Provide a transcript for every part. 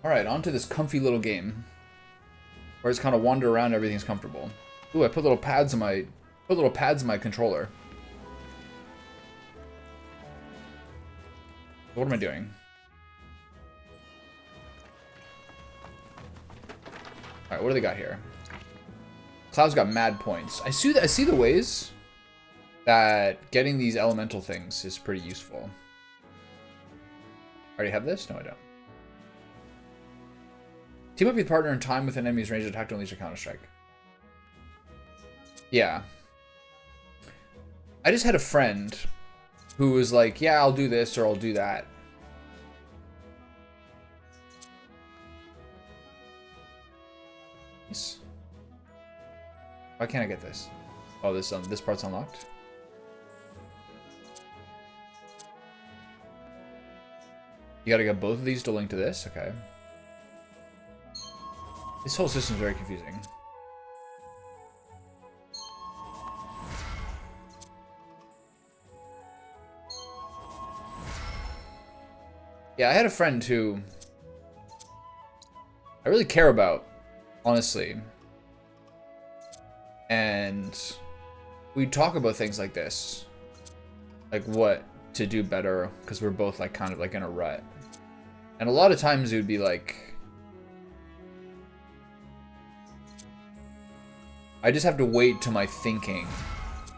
Alright, on to this comfy little game. Where I just kind of wander around, everything's comfortable. Ooh, I put little pads in my controller. What am I doing? Alright, what do they got here? Cloud's got mad points. I see the ways that getting these elemental things is pretty useful. Already have this? No, I don't. Team up with your partner in time with an enemy's range attack to unleash a counter-strike. Yeah. I just had a friend who was like, yeah, I'll do this or I'll do that. Nice. Why can't I get this? Oh, this part's unlocked. You gotta get both of these to link to this? Okay. This whole system's very confusing. Yeah, I had a friend who I really care about, honestly. And we'd talk about things like this. Like what to do better, because we're both like kind of like in a rut. And a lot of times it would be like, I just have to wait till my thinking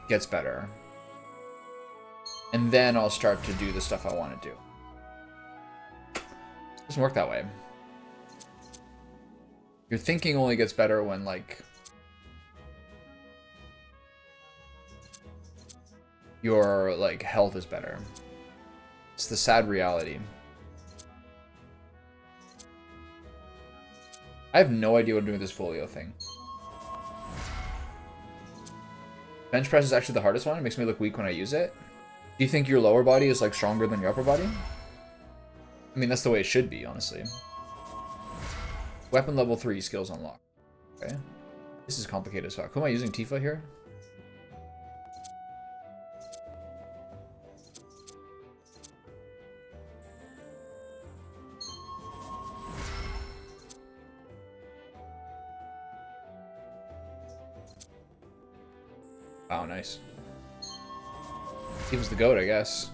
gets better. And then I'll start to do the stuff I want to do. It doesn't work that way. Your thinking only gets better when, like, your, like, health is better. It's the sad reality. I have no idea what I'm doing with this folio thing. Bench press is actually the hardest one. It makes me look weak when I use it. Do you think your lower body is like stronger than your upper body? I mean, that's the way it should be, honestly. Weapon level 3 skills unlocked. Okay. This is complicated as fuck. Who am I using? Tifa here? Oh, nice. Tifa's the GOAT, I guess.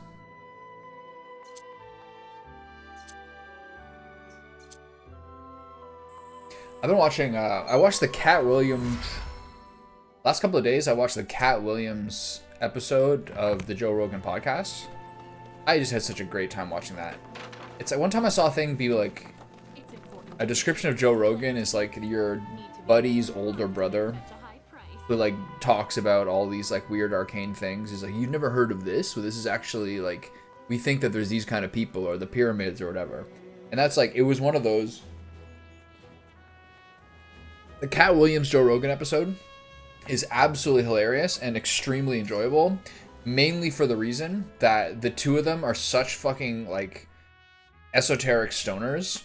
I've been watching, I watched the Cat Williams, last couple of days I watched the Cat Williams episode of the Joe Rogan podcast. I just had such a great time watching that. It's like, one time I saw a thing be like, a description of Joe Rogan is like your buddy's older brother who like talks about all these like weird arcane things. He's like, you've never heard of this? Well, this is actually like, we think that there's these kind of people or the pyramids or whatever. And that's like, it was one of those. The Cat Williams Joe Rogan episode is absolutely hilarious and extremely enjoyable, mainly for the reason that the two of them are such fucking like esoteric stoners.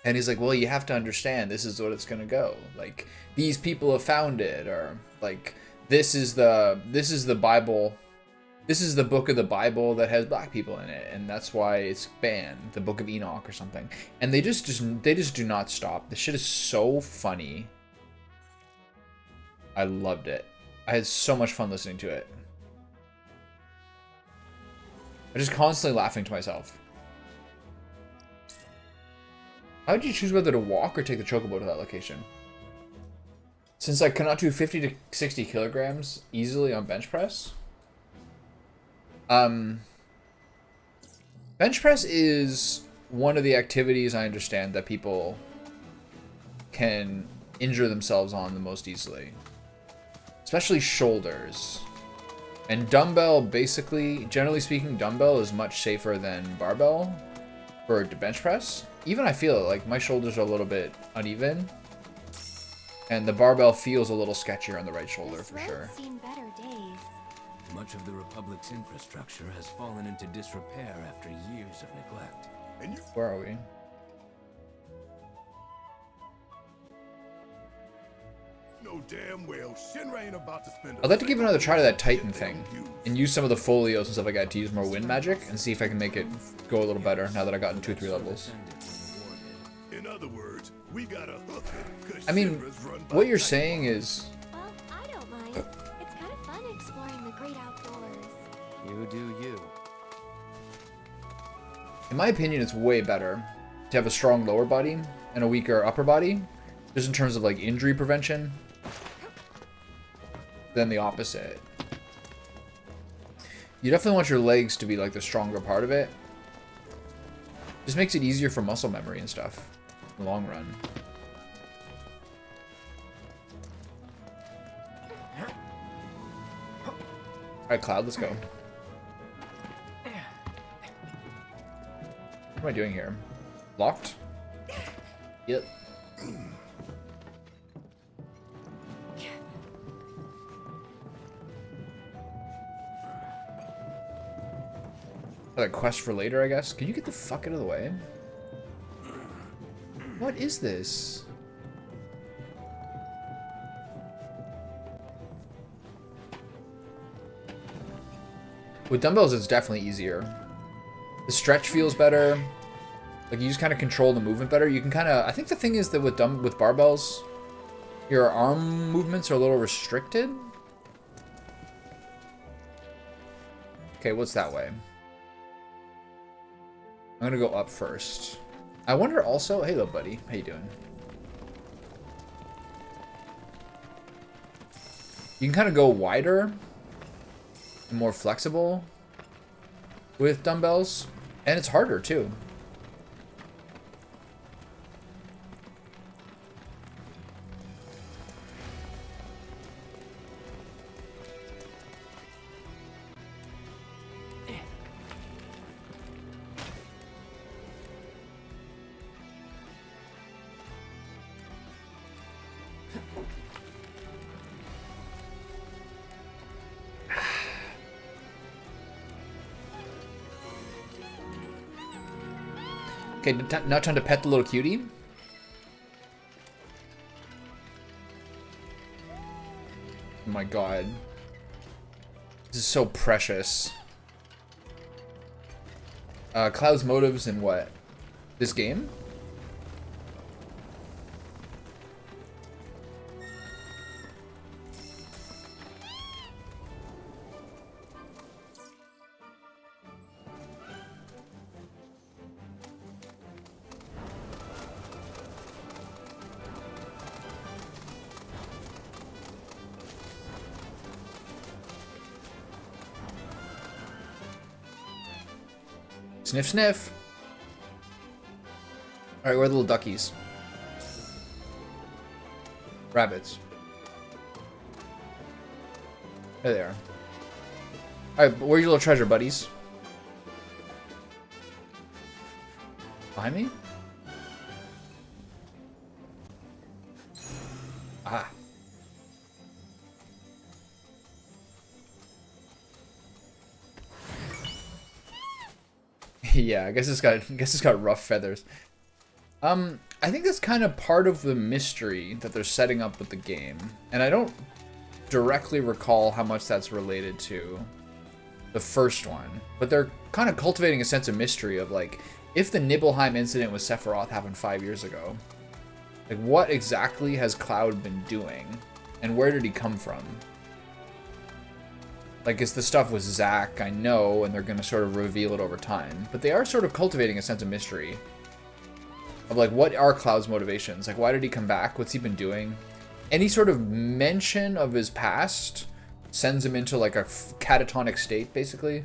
And he's like, well, you have to understand, this is what it's gonna go. Like, these people have found it, or like, this is the Bible, this is the book of the Bible that has black people in it, and that's why it's banned, the Book of Enoch or something. And they just do not stop. The shit is so funny. I loved it. I had so much fun listening to it. I'm just constantly laughing to myself. How did you choose whether to walk or take the chocobo to that location? Since I cannot do 50 to 60 kilograms easily on bench press. Bench press is one of the activities I understand that people can injure themselves on the most easily. Especially shoulders. And dumbbell, basically, generally speaking, dumbbell is much safer than barbell for bench press. Even I feel it, like my shoulders are a little bit uneven. And the barbell feels a little sketchier on the right shoulder for sure. Much of the Republic's infrastructure has fallen into disrepair after years of neglect. Where are we? No damn well, Shinra ain't about to spend. I'd like to give another try to that Titan thing and use some of the folios and stuff like that to use more wind magic and see if I can make it go a little better now that I've gotten 2 or 3 levels. In other words, we gotta hook it, 'cause I mean, Shinra's run by what you're night. saying is, Well, I don't mind. It's kind of fun exploring the great outdoors. You do you. in my opinion, it's way better to have a strong lower body and a weaker upper body, just in terms of like injury prevention, than the opposite. You definitely want your legs to be like the stronger part of it. Just makes it easier for muscle memory and stuff in the long run. Alright, Cloud, let's go. What am I doing here? Locked? Yep. A quest for later, I guess. Can you get the fuck out of the way? What is this? With dumbbells, it's definitely easier. The stretch feels better. Like, you just kind of control the movement better. You can kind of... I think the thing is that with barbells, your arm movements are a little restricted. Okay, what's that way? I'm gonna go up first. I wonder also... Hey, little buddy. How you doing? You can kind of go wider and more flexible with dumbbells. And it's harder, too. Okay, now time to pet the little cutie. Oh my god. This is so precious. Cloud's motives in what? This game? Sniff, sniff. Alright, where are the little duckies? Rabbits. There they are. Alright, where's your little treasure, buddies? Behind me? Ah. Yeah, I guess it's got rough feathers. I think that's kind of part of the mystery that they're setting up with the game, and I don't directly recall how much that's related to the first one, but they're kind of cultivating a sense of mystery of like, if the Nibelheim incident with Sephiroth happened 5 years ago, like what exactly has Cloud been doing, and where did he come from? Like, it's the stuff with Zack, I know, and they're going to sort of reveal it over time. But they are sort of cultivating a sense of mystery. Of, like, what are Cloud's motivations? Like, why did he come back? What's he been doing? Any sort of mention of his past sends him into, like, a catatonic state, basically.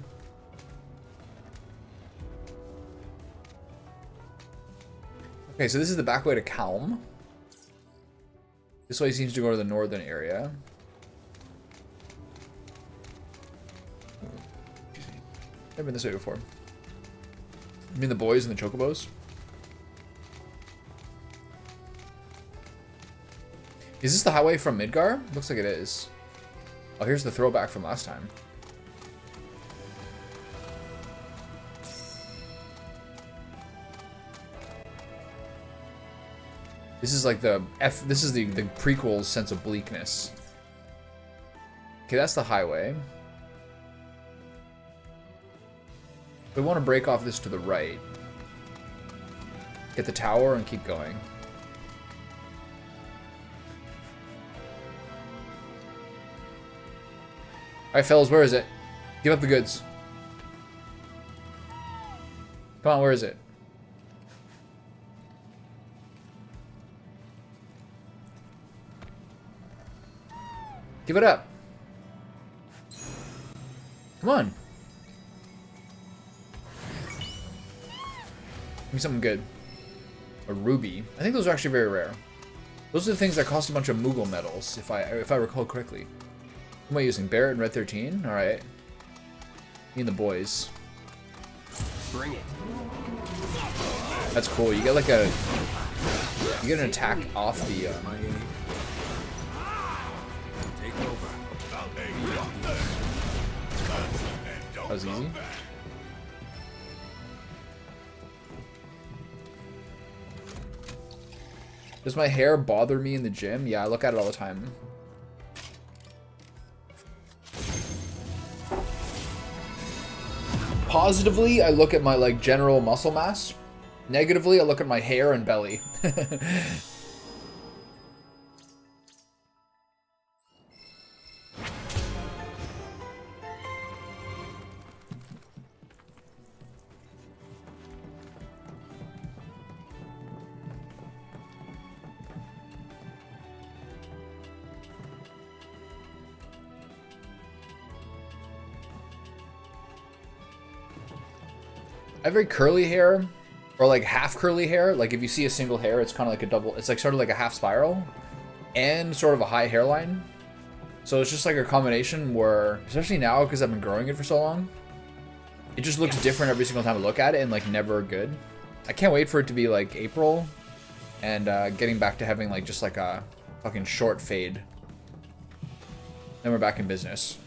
Okay, so this is the back way to Calm. This way seems to go to the northern area. Never been this way before. You mean the boys and the chocobos? Is this the highway from Midgar? Looks like it is. Oh, here's the throwback from last time. This is like this is the prequel's sense of bleakness. Okay, that's the highway. We want to break off this to the right. Get the tower and keep going. Alright, fellas, where is it? Give up the goods. Come on, where is it? Give it up. Come on. Give me something good. A ruby. I think those are actually very rare. Those are the things that cost a bunch of Moogle medals, if I recall correctly. What am I using? Barrett and Red 13? Alright. Me and the boys. Bring it. That's cool. You get like a... You get an attack off the... Take over. That was easy. Does my hair bother me in the gym? Yeah, I look at it all the time. Positively, I look at my like general muscle mass. Negatively, I look at my hair and belly. I have very curly hair, or like half curly hair. Like if you see a single hair, it's kind of like a double, it's like sort of like a half spiral and sort of a high hairline. So it's just like a combination where, especially now because I've been growing it for so long, it just looks different every single time I look at it and like never good. I can't wait for it to be like April and getting back to having like just like a fucking short fade. Then we're back in business.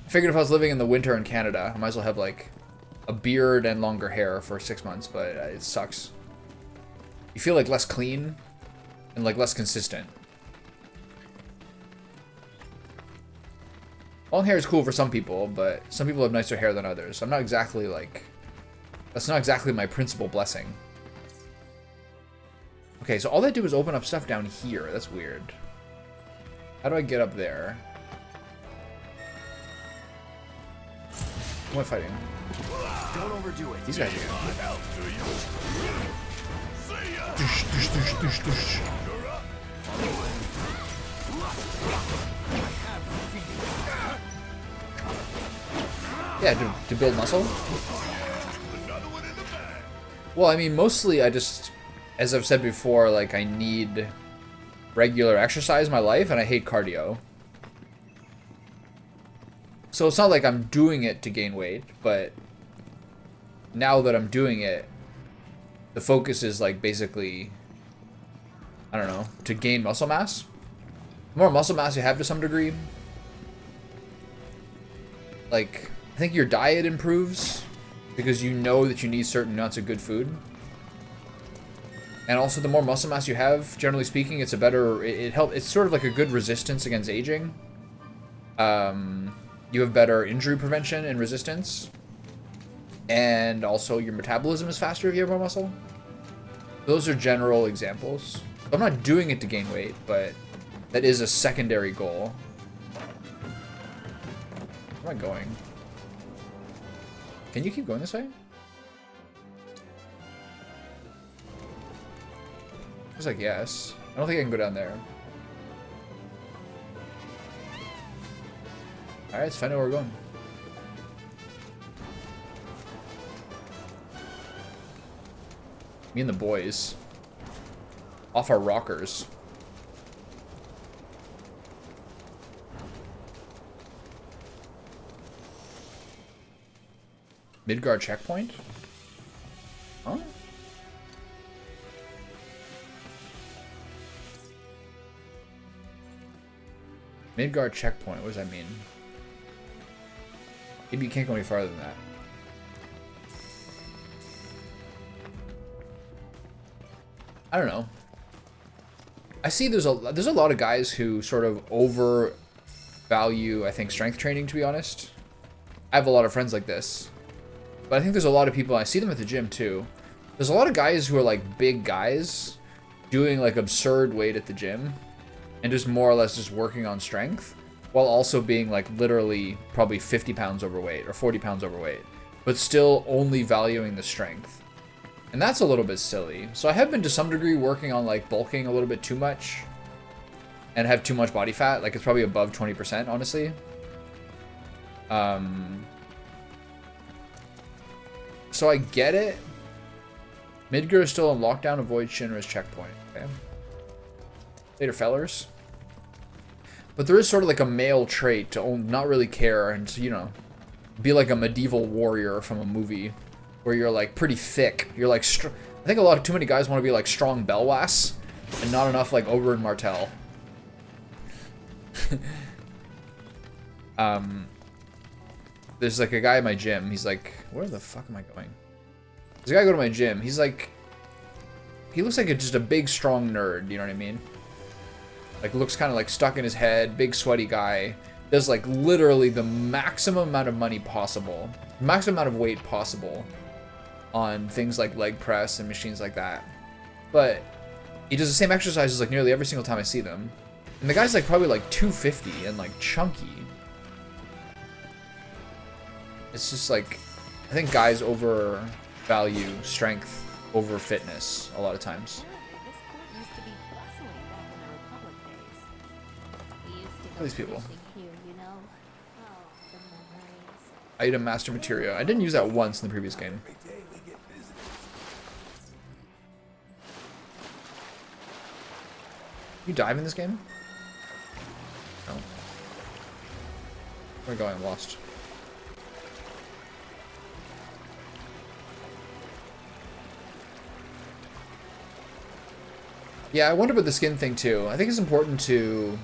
I figured if I was living in the winter in Canada, I might as well have like a beard and longer hair for 6 months, but it sucks. You feel like less clean and like less consistent. Long hair is cool for some people, but some people have nicer hair than others. I'm not exactly like... That's not exactly my principal blessing. Okay, so all they do is open up stuff down here. That's weird. How do I get up there? Who am I fighting? Don't overdo it. These guys are yeah, to build muscle. Well, I mean, mostly I just, as I've said before, like I need regular exercise in my life, and I hate cardio. So it's not like I'm doing it to gain weight, but now that I'm doing it, the focus is like basically, I don't know, to gain muscle mass. The more muscle mass you have to some degree, like, I think your diet improves because you know that you need certain amounts of good food. And also the more muscle mass you have, generally speaking, it's a better, it's sort of like a good resistance against aging. You have better injury prevention and resistance. And also your metabolism is faster if you have more muscle. Those are general examples. I'm not doing it to gain weight, but that is a secondary goal. Where am I going? Can you keep going this way? Looks like yes. I don't think I can go down there. Alright, let's find out where we're going. Me and the boys. Off our rockers. Midgard checkpoint? Huh? Midgard checkpoint, what does that mean? Maybe you can't go any farther than that. I don't know. I see there's a lot of guys who sort of overvalue, I think, strength training, to be honest. I have a lot of friends like this. But I think there's a lot of people, I see them at the gym too, There's a lot of guys who are like big guys doing like absurd weight at the gym and just more or less just working on strength while also being like literally probably 50 pounds overweight or 40 pounds overweight, but still only valuing the strength. And that's a little bit silly. So I have been to some degree working on like bulking a little bit too much and have too much body fat. Like it's probably above 20%, honestly. So I get it. Midgar is still in lockdown. Avoid Shinra's checkpoint. Okay. Later, fellers. But there is sort of like a male trait to not really care and to, you know, be like a medieval warrior from a movie where you're like pretty thick. You're like, I think too many guys want to be like strong Belwas and not enough like Oberyn Martell. There's like a guy at my gym. He's like, where the fuck am I going? There's a guy go to my gym. He's like, he looks like just a big, strong nerd. You know what I mean? Like, looks kind of like stuck in his head. Big, sweaty guy. Does like literally the maximum amount of money possible, maximum amount of weight possible on things like leg press and machines like that. But he does the same exercises like nearly every single time I see them. And the guy's like probably like 250 and like chunky. It's just like, I think guys overvalue strength over fitness a lot of times. This court used to be bustling back in the Republic days. We used to What are go these people? fishing here, you know. Oh, the memories. Item master material. I didn't use that once in the previous game. You dive in this game? No. Where am I going? I'm lost. Yeah, I wonder about the skin thing too. I think it's important to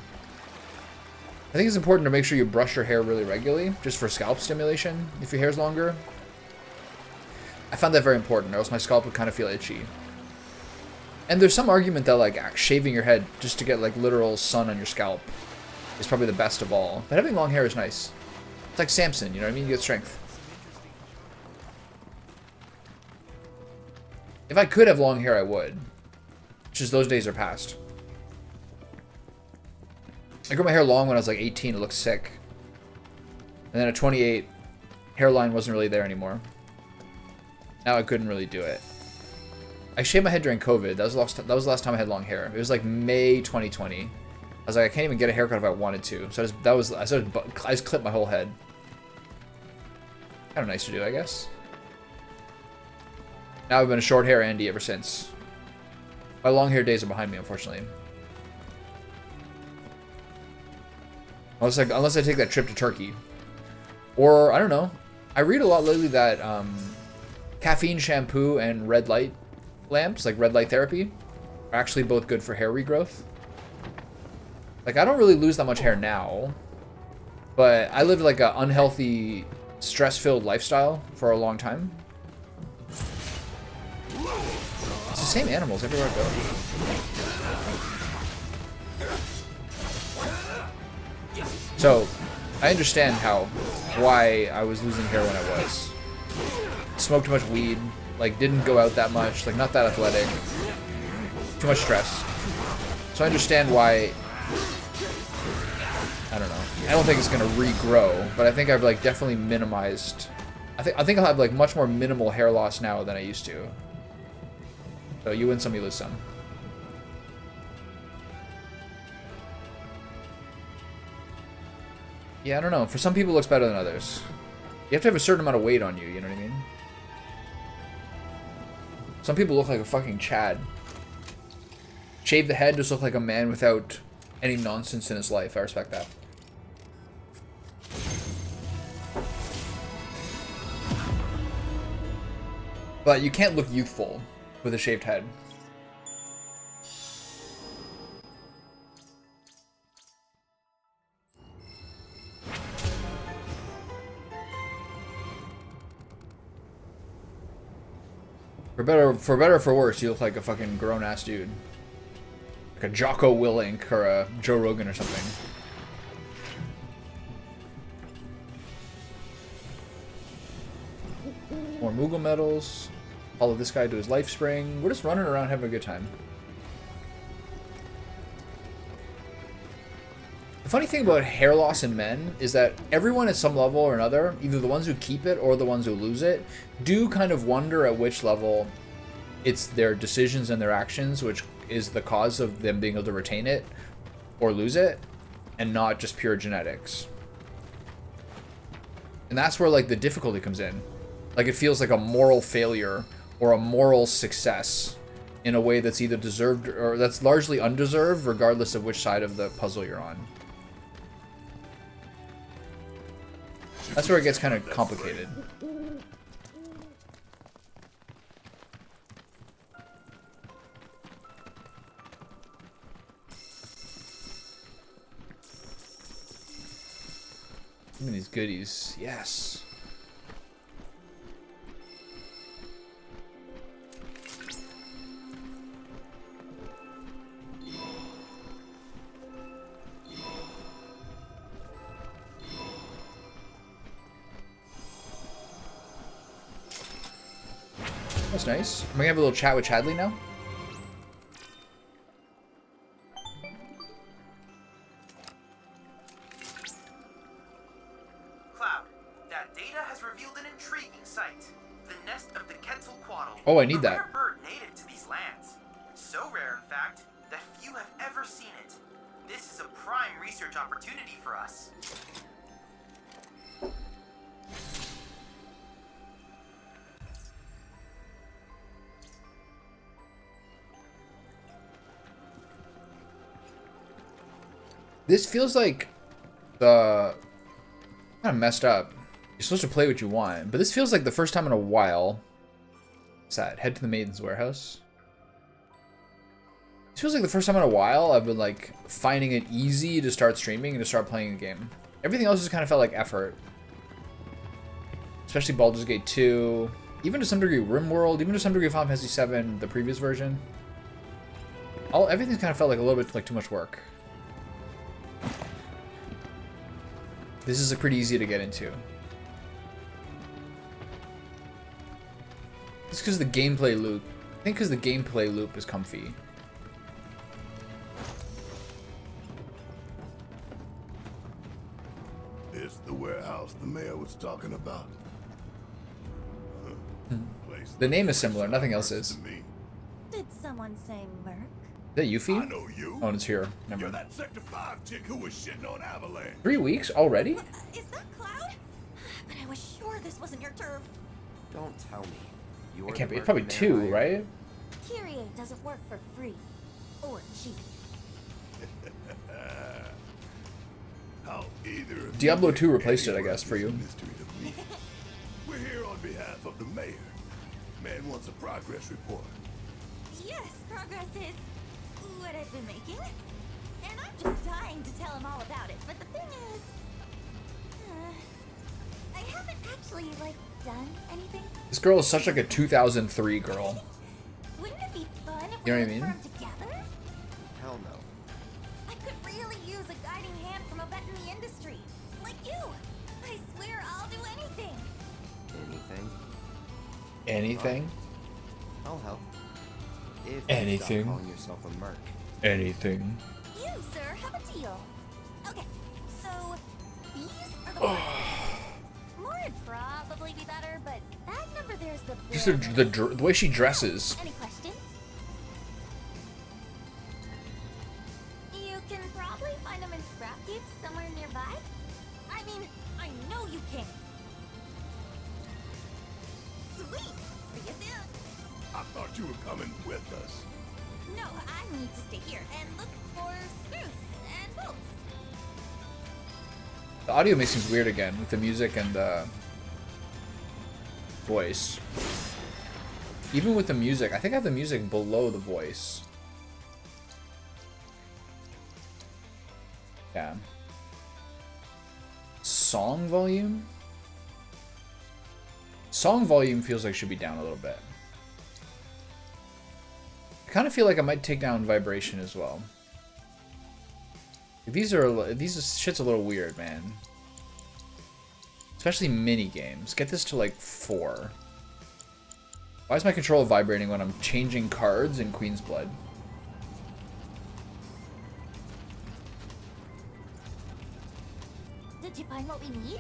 make sure you brush your hair really regularly, just for scalp stimulation, if your hair's longer. I found that very important, or else my scalp would kind of feel itchy. And there's some argument that like shaving your head just to get like literal sun on your scalp is probably the best of all. But having long hair is nice. It's like Samson, you know what I mean? You get strength. If I could have long hair, I would. Just those days are past. I grew my hair long when I was like 18. It looked sick. And then at 28, hairline wasn't really there anymore. Now I couldn't really do it. I shaved my head during COVID. That was the last time I had long hair. It was like May 2020. I was like, I can't even get a haircut if I wanted to. So I just clipped my whole head. Kind of nice to do, I guess. Now I've been a short hair Andy ever since. My long hair days are behind me, unfortunately. Unless I take that trip to Turkey. Or, I don't know. I read a lot lately that caffeine shampoo and red light lamps, like red light therapy, are actually both good for hair regrowth. Like, I don't really lose that much hair now. But I lived like an unhealthy, stress-filled lifestyle for a long time. It's the same animals everywhere I go. So, I understand why I was losing hair when I was. Smoked too much weed, like didn't go out that much, like not that athletic. Too much stress. So I understand why. I don't know. I don't think it's gonna regrow, but I think I've like definitely minimized. I think I'll have like much more minimal hair loss now than I used to. So you win some, you lose some. Yeah, I don't know. For some people, it looks better than others. You have to have a certain amount of weight on you, you know what I mean? Some people look like a fucking Chad. Shave the head, just look like a man without any nonsense in his life. I respect that. But you can't look youthful with a shaved head. For better or for worse, you look like a fucking grown-ass dude. Like a Jocko Willink or a Joe Rogan or something. More Moogle medals. Follow this guy to his life spring. We're just running around having a good time. The funny thing about hair loss in men is that everyone at some level or another, either the ones who keep it or the ones who lose it, do kind of wonder at which level it's their decisions and their actions which is the cause of them being able to retain it or lose it, and not just pure genetics. And that's where like the difficulty comes in. Like it feels like a moral failure or a moral success in a way that's either deserved or that's largely undeserved, regardless of which side of the puzzle you're on. That's where it gets kind of complicated. Give me these goodies. Yes. That's nice. Am I gonna have a little chat with Chadley now? Cloud, that data has revealed an intriguing sight. The nest of the Quetzalcoatl. Oh, I need a that. rare bird native to these lands. So rare, in fact, that few have ever seen it. This is a prime research opportunity for us. This feels like the kind of messed up. You're supposed to play what you want, but this feels like the first time in a while. What's that? Head to the Maiden's Warehouse. This feels like the first time in a while I've been like finding it easy to start streaming and to start playing a game. Everything else just kind of felt like effort. Especially Baldur's Gate 2, even to some degree RimWorld, even to some degree Final Fantasy 7, the previous version. Everything's kind of felt like a little bit like too much work. This is pretty easy to get into. It's because the gameplay loop. I think because the gameplay loop is comfy. This the warehouse the mayor was talking about. Place The name is similar, nothing else is. to me. Did someone say Merc? Is that Yuffie? I know you. Oh, and it's here. Never You're mind. that Sector 5 chick who was shitting on Avalanche. 3 weeks already? Is that Cloud? But I was sure this wasn't your turf. Don't tell me. You're It can't the be. It's probably mercenary 2, hired. right? Kyrie doesn't work for free. Or cheap. How either of Diablo you 2 get replaced it, I any guess, for of you. this mystery to me. We're here on behalf of the mayor. Man wants a progress report. Yes, progress is what I've been making. And I'm just dying to tell him all about it. But the thing is, I haven't actually, like, done anything. This girl is such like a 2003 girl. Wouldn't it be fun if You know we what I mean? worked together? Hell no. I could really use a guiding hand from a vet in the industry. Like you. I swear I'll do anything. Anything? Anything? I'll help. If you Anything. stop calling yourself a merc. Anything. You, sir, have a deal. Okay, so these are the ones. More would probably be better, but that number there's the. Just bare the way she dresses. Any questions? You can probably find them in scrap heaps somewhere nearby. I mean, I know you can. Sweet! See you soon! I thought you were coming with us. No, I need to stay here and look for screws and bolts. The audio makes things weird again with the music and the voice. Even with the music, I think I have the music below the voice. Yeah. Song volume? Song volume feels like it should be down a little bit. I kind of feel like I might take down vibration as well. These shit's a little weird, man. Especially mini games. Get this to like 4. Why is my controller vibrating when I'm changing cards in Queen's Blood? Did you find what we need?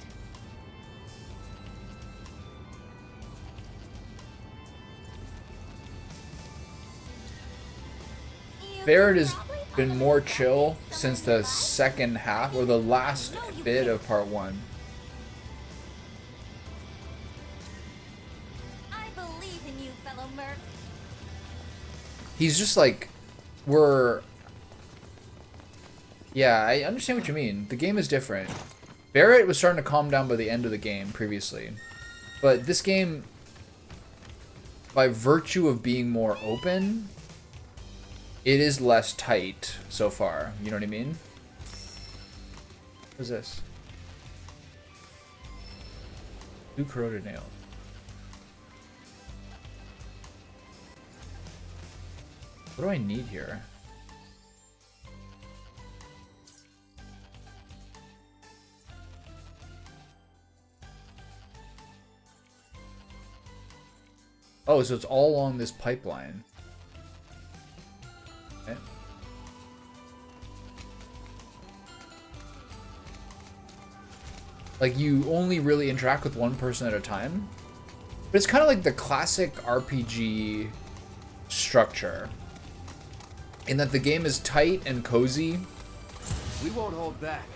Barrett has been more chill since the second half, or the last bit of part 1. I believe in you, fellow merc. He's just like, yeah, I understand what you mean. The game is different. Barrett was starting to calm down by the end of the game previously. But this game, by virtue of being more open, it is less tight so far. You know what I mean? What is this? 2 corroded nail. What do I need here? Oh, so it's all along this pipeline. Okay. Like, you only really interact with one person at a time. But it's kind of like the classic RPG structure. In that the game is tight and cozy. We won't hold back.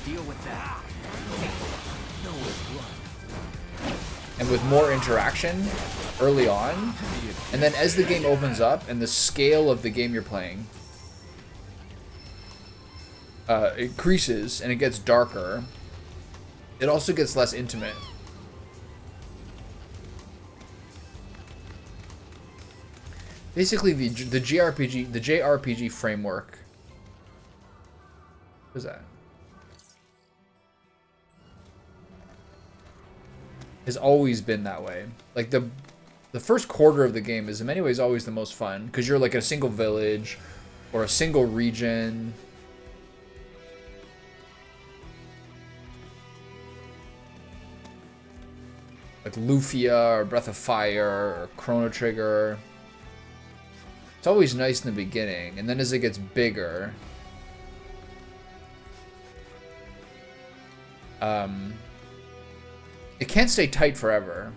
Deal with that. No blood. And with more interaction early on. And then as the game opens up and the scale of the game you're playing increases and it gets darker, it also gets less intimate. Basically, the JRPG framework. What is that? Has always been that way. Like the first quarter of the game is in many ways always the most fun because you're like in a single village or a single region. Like Lufia or Breath of Fire or Chrono Trigger. It's always nice in the beginning, and then as it gets bigger, it can't stay tight forever.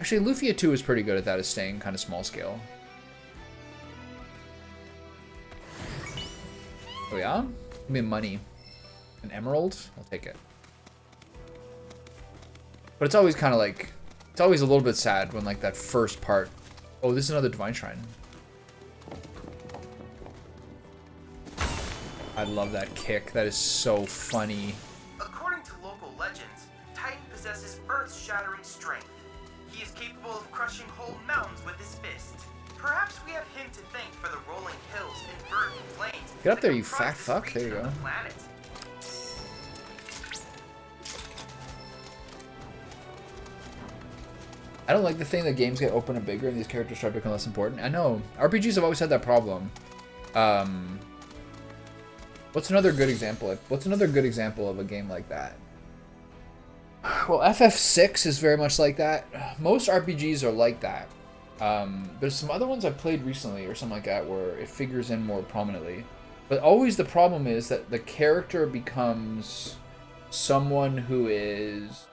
Actually, Lufia 2 is pretty good at that, is staying kind of small scale. Oh yeah? Give me money. An emerald? I'll take it. But it's always kind of like, it's always a little bit sad when like that first part. Oh, this is another Divine Shrine. I love that kick. That is so funny. According to local legends, Titan possesses earth-shattering strength. He is capable of crushing whole mountains with his fist. Perhaps we have him to thank for the rolling hills and verdant plains. Get up there, you comprise fat this fuck. There you region go. of the planet. I don't like the thing that games get open and bigger and these characters start to become less important. I know. RPGs have always had that problem. What's another good example? What's another good example of a game like that? Well, FF6 is very much like that. Most RPGs are like that. There's some other ones I've played recently or something like that where it figures in more prominently. But always the problem is that the character becomes someone who is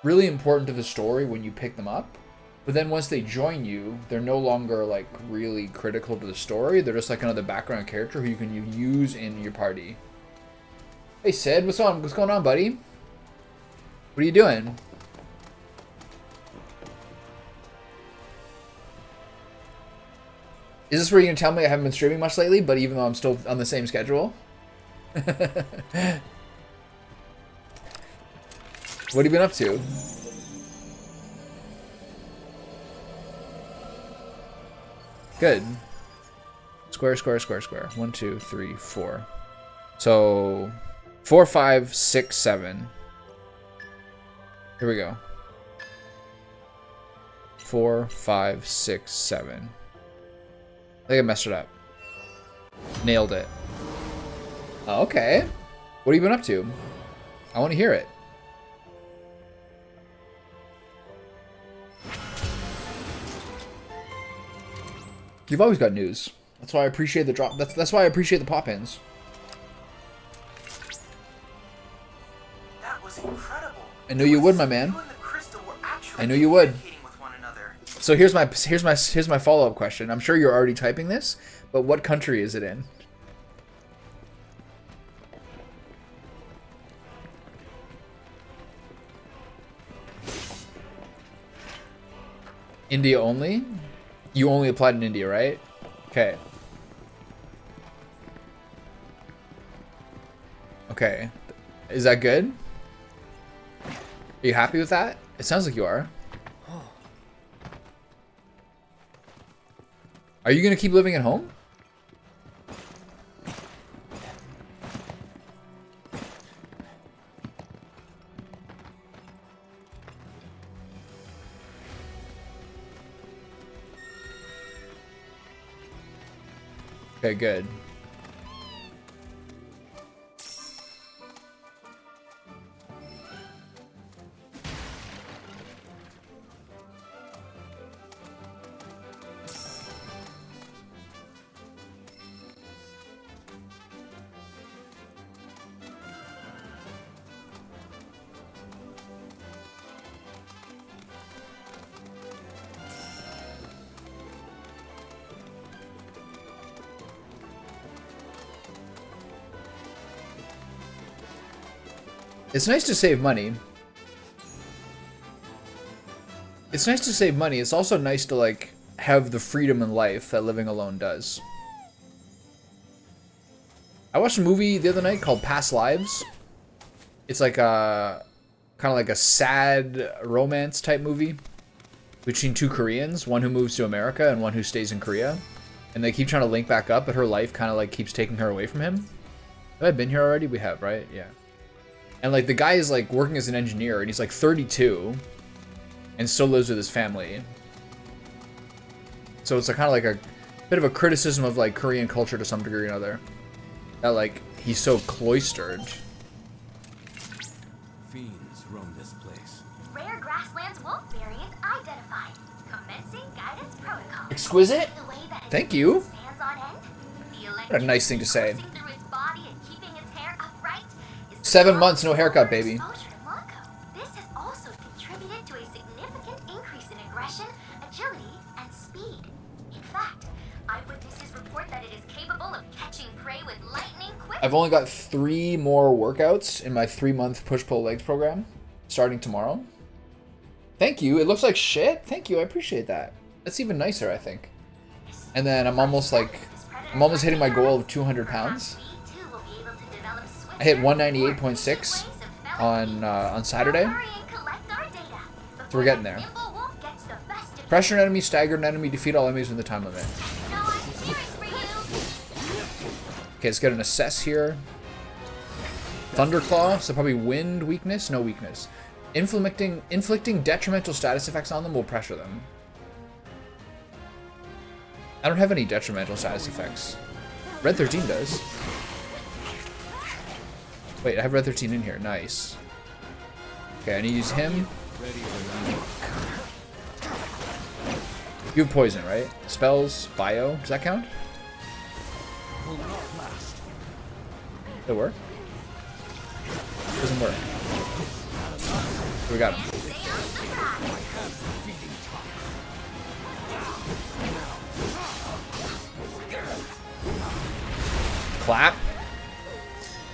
really important to the story when you pick them up. But then once they join you, they're no longer like really critical to the story. They're just like another background character who you can use in your party. Hey Sid, what's on? What's going on, buddy? What are you doing? Is this where you're gonna tell me I haven't been streaming much lately, but even though I'm still on the same schedule? What have you been up to? Good. Square, square, square, square. 1, 2, 3, 4. So 4, 5, 6, 7. Here we go. 4, 5, 6, 7. I think I messed it up. Nailed it. Okay. What have you been up to? I want to hear it. You've always got news. That's why I appreciate the drop. That's why I appreciate the pop-ins. That was incredible. I knew you would, my man. You and the crystal were actually I knew you would. communicating with one another. So here's my follow-up question. I'm sure you're already typing this, but what country is it in? India only? You only applied in India, right? Okay. Okay. Is that good? Are you happy with that? It sounds like you are. Are you gonna keep living at home? Okay, good. It's nice to save money. It's nice to save money. It's also nice to, like, have the freedom in life that living alone does. I watched a movie the other night called Past Lives. It's like a kind of like a sad romance type movie between two Koreans, one who moves to America and one who stays in Korea. And they keep trying to link back up, but her life kind of like keeps taking her away from him. Have I been here already? We have, right? Yeah. And like the guy is like working as an engineer and he's like 32 and still lives with his family. So it's kind of like a bit of a criticism of like Korean culture to some degree or another. That like he's so cloistered. Fiends roam this place. Rare grasslands wolf variant identified. Commencing guidance protocol. Exquisite? The way that it Thank you. stands on end, the What a nice thing to say. coursing through its body and keeping its hair upright is the 7 months, no haircut, baby. exposure to Mako. This has also contributed to a significant increase in aggression, agility, and speed. In fact, eyewitnesses report that it is capable of catching prey with lightning quick. I've only got 3 more workouts in my 3-month push-pull legs program starting tomorrow. Thank you. It looks like shit. Thank you. I appreciate that. That's even nicer, I think. And then I'm almost hitting my goal of 200 pounds. I hit 198.6 on Saturday. So we're getting there. Pressure an enemy, stagger an enemy, defeat all enemies within the time limit. Okay, let's get an assess here. Thunderclaw, so probably wind weakness, no weakness. Inflicting detrimental status effects on them will pressure them. I don't have any detrimental status effects. Red 13 does. Wait, I have Red 13 in here. Nice. Okay, I need to use him. You have poison, right? Spells, bio. Does that count? Does it work? Doesn't work. So we got him. Clap.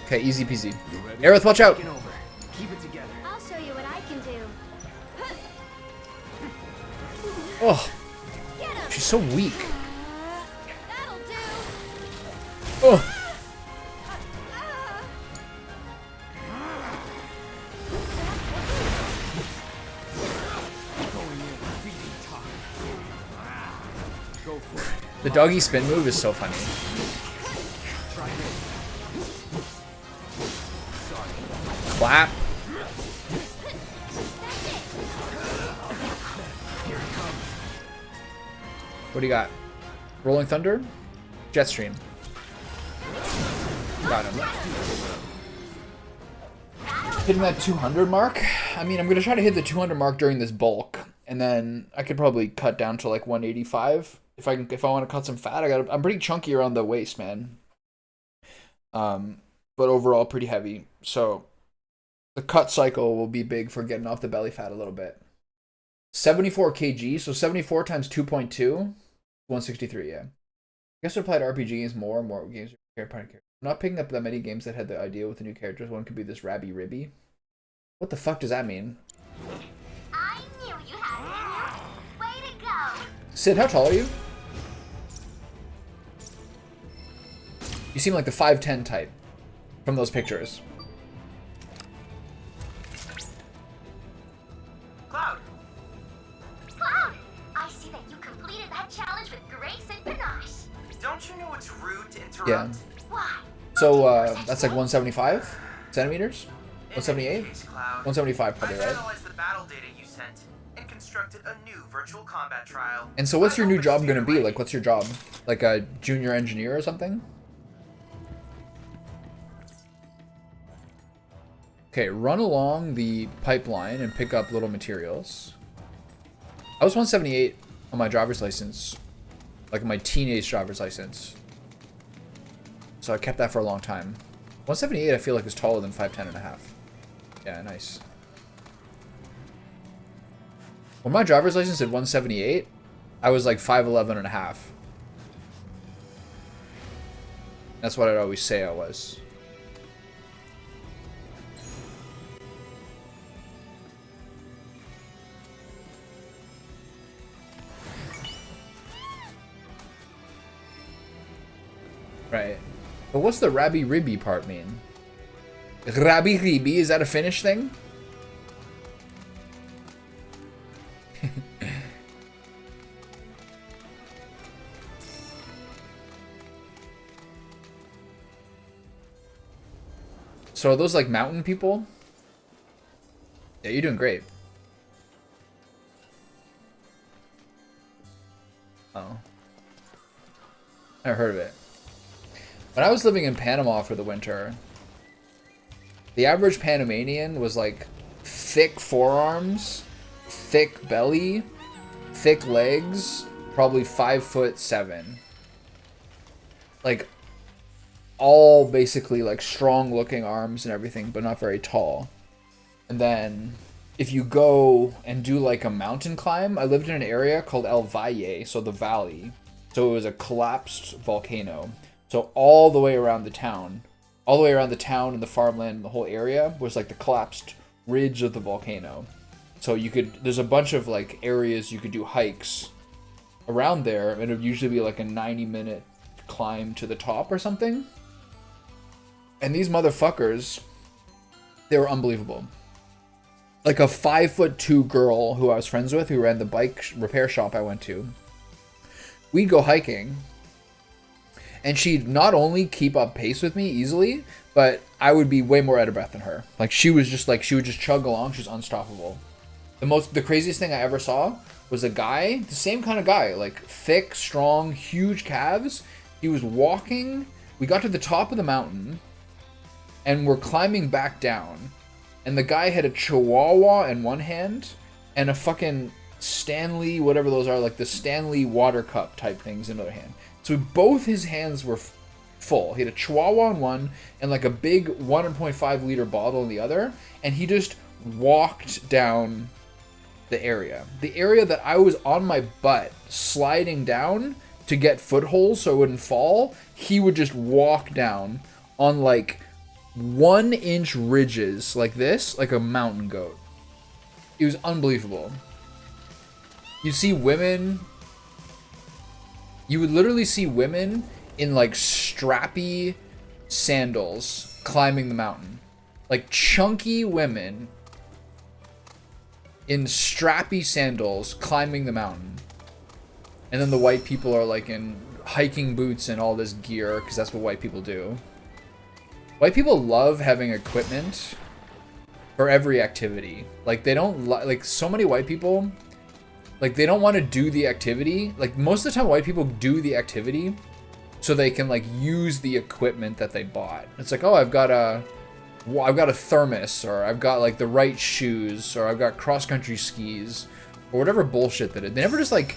Okay, easy peasy. Aerith, watch out! Keep it together. I'll show you what I can do. Oh, she's so weak. That'll do. Oh, Go for it. the doggy spin move is so funny. Clap. What do you got? Rolling Thunder? Jetstream. Got him. Hitting that 200 mark? I mean, I'm going to try to hit the 200 mark during this bulk. And then I could probably cut down to like 185 if I want to cut some fat, I'm pretty chunky around the waist, man. But overall pretty heavy. So the cut cycle will be big for getting off the belly fat a little bit. 74 kg, so 74 times 2.2, 163, yeah. I guess I played RPG games more and more games. I'm not picking up that many games that had the idea with the new characters. One could be this Rabby Ribby. What the fuck does that mean? I knew you had it in you. Way to go. Sid, how tall are you? You seem like the 5'10 type from those pictures. Cloud, Cloud, I see that you completed that challenge with grace and panache. don't you know it's rude to interrupt? Yeah. Why? So that's like 175 centimeters? In 178? any case, Cloud, 175 probably, I've right? analyzed the battle data you sent and constructed a new virtual combat trial. And so what's I your hope new it's job gonna be? ready. Like, what's your job? Like a junior engineer or something? Okay, run along the pipeline and pick up little materials. I was 178 on my driver's license. Like my teenage driver's license. So I kept that for a long time. 178 I feel like is taller than 5'10 and a half. Yeah, nice. When my driver's license said 178, I was like 5'11 and a half. That's what I'd always say I was. Right. But what's the Rabby Ribby part mean? Rabby Ribby, is that a Finnish thing? So are those like mountain people? Yeah, you're doing great. Oh. Never heard of it. When I was living in Panama for the winter, the average Panamanian was like thick forearms, thick belly, thick legs, probably 5'7". Like all basically like strong looking arms and everything, but not very tall. And then if you go and do like a mountain climb, I lived in an area called El Valle, so the valley. So it was a collapsed volcano. So all the way around the town and the farmland and the whole area was like the collapsed ridge of the volcano. So you could, there's a bunch of like areas you could do hikes around there, and it would usually be like a 90-minute climb to the top or something. And these motherfuckers, they were unbelievable. Like a 5'2" girl who I was friends with, who ran the bike repair shop I went to. We'd go hiking, and she'd not only keep up pace with me easily, but I would be way more out of breath than her. Like she would just chug along. She was unstoppable. The craziest thing I ever saw was a guy, the same kind of guy, like thick, strong, huge calves. He was walking. We got to the top of the mountain, and we're climbing back down. And the guy had a chihuahua in one hand and a fucking Stanley, whatever those are, like the Stanley water cup type things in the other hand. So both his hands were full. He had a chihuahua in one and like a big 1.5 liter bottle in the other. And he just walked down the area. The area that I was on my butt sliding down to get footholds so I wouldn't fall, he would just walk down on like 1-inch ridges like this, like a mountain goat. It was unbelievable. You see women, you would literally see women in like strappy sandals climbing the mountain. Like chunky women in strappy sandals climbing the mountain. And then the white people are like in hiking boots and all this gear, because that's what white people do. White people love having equipment for every activity. Like they don't like so many white people, like they don't want to do the activity. Like most of the time white people do the activity so they can like use the equipment that they bought. It's like, oh, I've got a thermos, or I've got like the right shoes, or I've got cross-country skis, or whatever bullshit that it. They never just like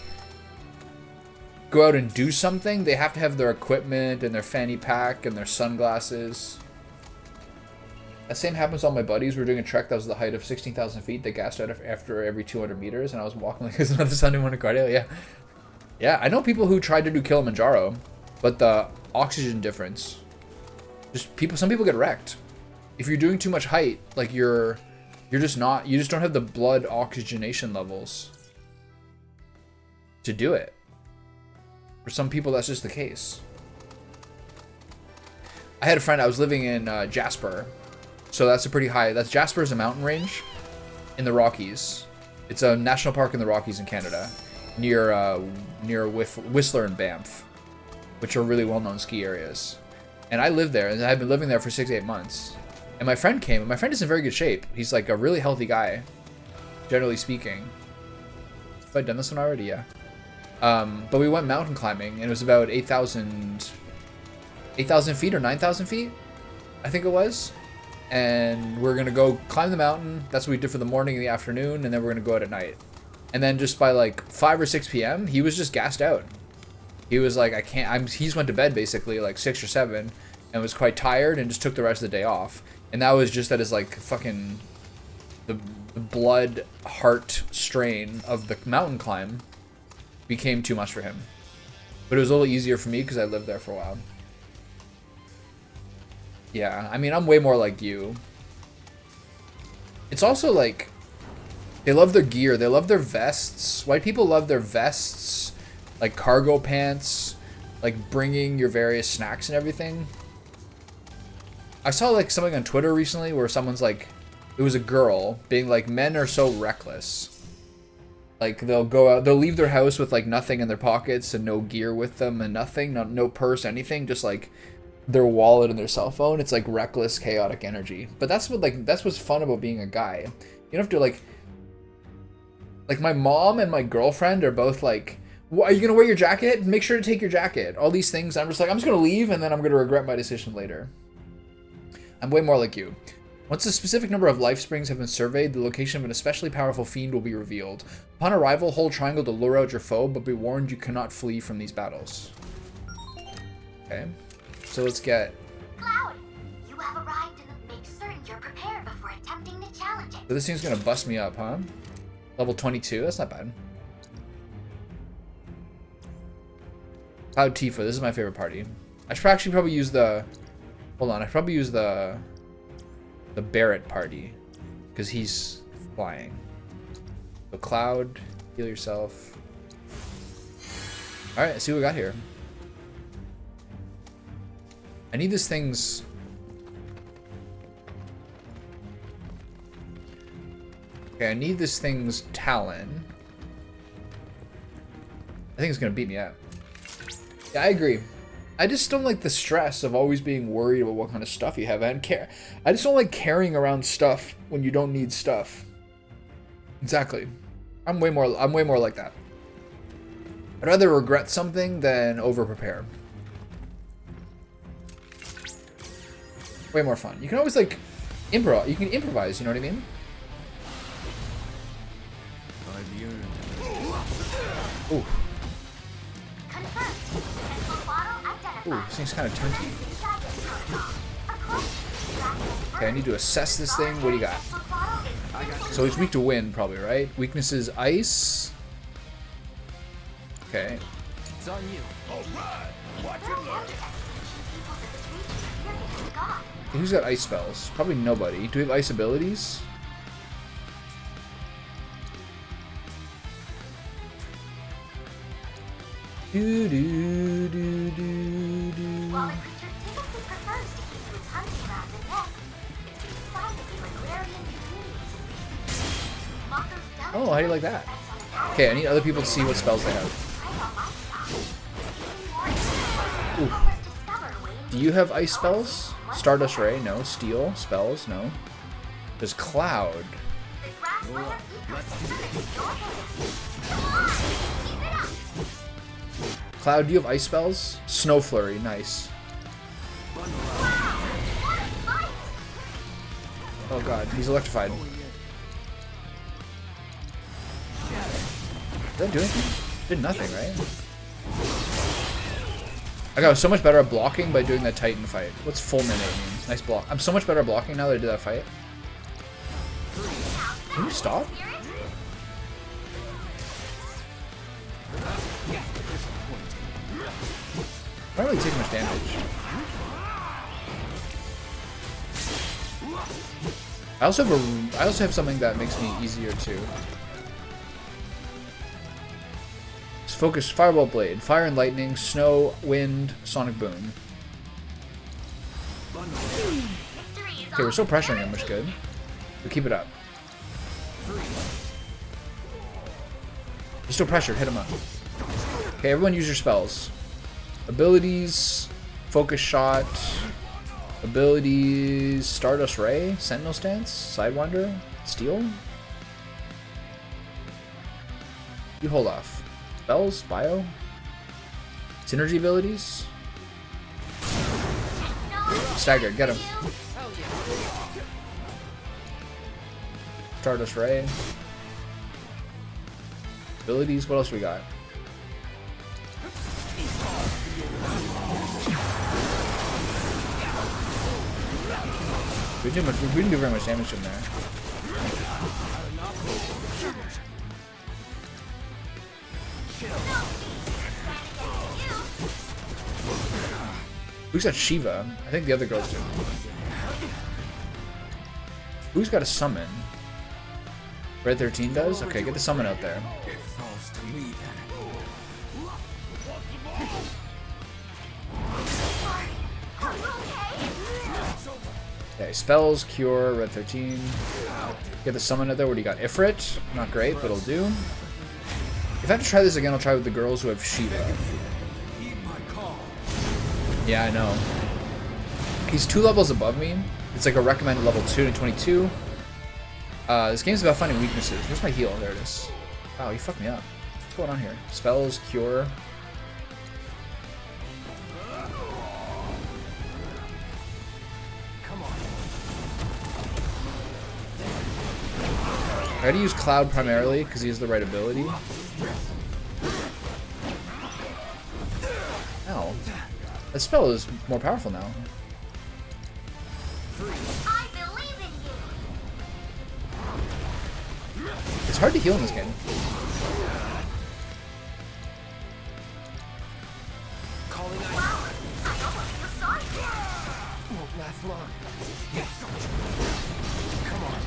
go out and do something, they have to have their equipment and their fanny pack and their sunglasses. That same happens to all my buddies. We were doing a trek that was the height of 16,000 feet. They gassed out after every 200 meters, and I was walking like there's another Sunday morning cardio. Yeah. Yeah, I know people who tried to do Kilimanjaro, but the oxygen difference, some people get wrecked. If you're doing too much height, like you just don't have the blood oxygenation levels to do it. For some people, that's just the case. I had a friend, I was living in Jasper. So that's a pretty high, Jasper is a mountain range in the Rockies. It's a national park in the Rockies in Canada, near Whistler and Banff, which are really well-known ski areas. And I lived there, and I've been living there for 6 to 8 months. And my friend came, and my friend is in very good shape. He's like a really healthy guy, generally speaking. Have I done this one already? Yeah. But we went mountain climbing, and it was about 8,000 feet or 9,000 feet, I think it was. And we're gonna go climb the mountain. That's what we did for the morning and the afternoon, and then we're gonna go out at night. And then just by like 5 or 6 p.m., he was just gassed out. He was like, he just went to bed basically like 6 or 7, and was quite tired and just took the rest of the day off. And that was just that his like fucking the blood heart strain of the mountain climb became too much for him. But it was a little easier for me because I lived there for a while. Yeah, I mean, I'm way more like you. It's also like, they love their gear. They love their vests. White people love their vests, like cargo pants, like bringing your various snacks and everything. I saw like something on Twitter recently where someone's like, it was a girl being like, men are so reckless. Like they'll go out, they'll leave their house with like nothing in their pockets and no gear with them and nothing, no purse, anything, just like their wallet and their cell phone. It's like reckless, chaotic energy. But that's what's fun about being a guy. You don't have to like my mom and my girlfriend are both like, are you gonna wear your jacket? Make sure to take your jacket. All these things. I'm just gonna leave and then I'm gonna regret my decision later. I'm way more like you. Once a specific number of life springs have been surveyed, the location of an especially powerful fiend will be revealed. Upon arrival, hold triangle to lure out your foe, but be warned you cannot flee from these battles. Okay. So let's get... Cloud, you have arrived, and make certain you're prepared before attempting to challenge it. So this thing's gonna bust me up, huh? Level 22, that's not bad. Cloud Tifa, this is my favorite party. I should actually probably use the... Hold on, I should probably use the Barrett party, because he's flying. So Cloud, heal yourself. Alright, let's see what we got here. I need this thing's... Okay, I need this thing's Talon. I think it's gonna beat me up. Yeah, I agree. I just don't like the stress of always being worried about what kind of stuff you have. I just don't like carrying around stuff when you don't need stuff. Exactly. I'm way more like that. I'd rather regret something than over-prepare. Way more fun. You can always like you can improvise, you know what I mean? Ooh. Ooh, this thing's kind of tempting. Okay, I need to assess this thing. What do you got? So he's weak to wind, probably, right? Weaknesses: ice. Okay. It's on you. All right. Watch it learn. Who's got ice spells? Probably nobody. Do we have ice abilities? Do do do do do. While a creature typically prefers to keep to its hunting grounds and nests, it's been decided the agrarian communities. Oh, how do you like that? Okay, I need other people to see what spells they have. Ooh. Do you have ice spells? Stardust Ray? No. Steel spells? No. There's Cloud. Cloud, do you have ice spells? Snow Flurry, nice. Oh god, he's electrified. Did that do anything? Did nothing, right? I got so much better at blocking by doing that Titan fight. What's fulminate mean? Nice block. I'm so much better at blocking now that I did that fight. Can you stop? I don't really take much damage. I also have something that makes me easier too. Let's focus Fireball Blade, Fire and Lightning, Snow, Wind, Sonic Boom. Okay, we're still pressuring him, which is good. But keep it up. You're still pressured, hit him up. Okay, everyone use your spells. Abilities, Focus Shot, abilities, Stardust Ray, Sentinel Stance, Sidewinder, Steel. You hold off. Spells, Bio, Synergy abilities. Staggered, get him. Stardust Ray. Abilities, what else we got? We didn't do very much damage in there. Who's got Shiva? I think the other girls do. Who's got a summon? Red 13 does? Okay, get the summon out there. It falls to me then. Okay, spells, cure, red 13. Get the summon out there. What do you got? Ifrit? Not great, but it'll do. If I have to try this again, I'll try with the girls who have Shiva. Yeah, I know. He's 2 levels above me. It's like a recommended level 2 to 22. This game's about finding weaknesses. Where's my heal? There it is. Wow, you fucked me up. What's going on here? Spells, cure. I gotta use Cloud primarily because he has the right ability. Ow. That spell is more powerful now. I believe in you. It's hard to heal in this game. Calling out. Wow, I almost feel sorry for you. Won't last long. Come on.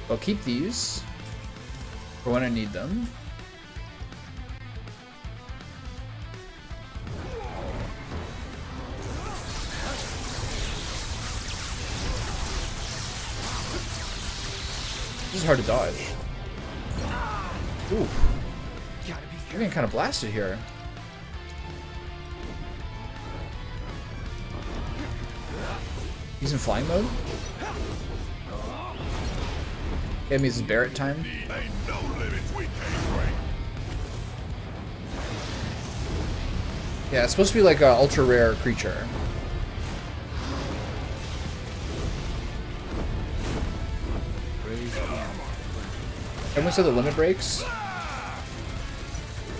I'll keep these for when I need them. This is hard to dodge. Ooh. You're getting kind of blasted here. He's in flying mode? It means it's Barret time. Ain't no limits we can't break. Yeah, it's supposed to be like an ultra rare creature. Everyone said the limit breaks.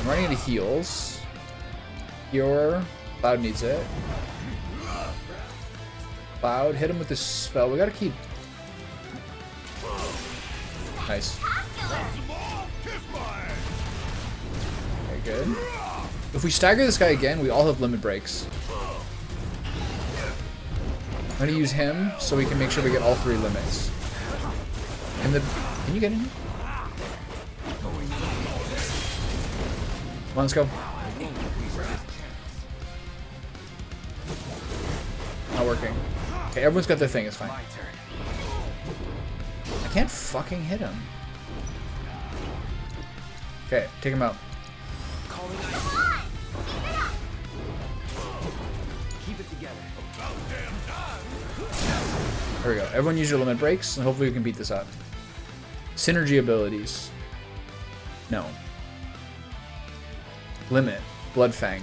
I'm running into heals. Cure. Cloud needs it. Cloud, hit him with this spell. We gotta keep. Nice. Okay, good. If we stagger this guy again, we all have limit breaks. I'm gonna use him so we can make sure we get all 3 limits. And the can you get in here? Come on, let's go. Not working. Okay, everyone's got their thing, it's fine. I can't fucking hit him. Okay, take him out. Keep it together. There we go. Everyone use your limit breaks, and hopefully we can beat this up. Synergy abilities. No. Limit. Blood Fang.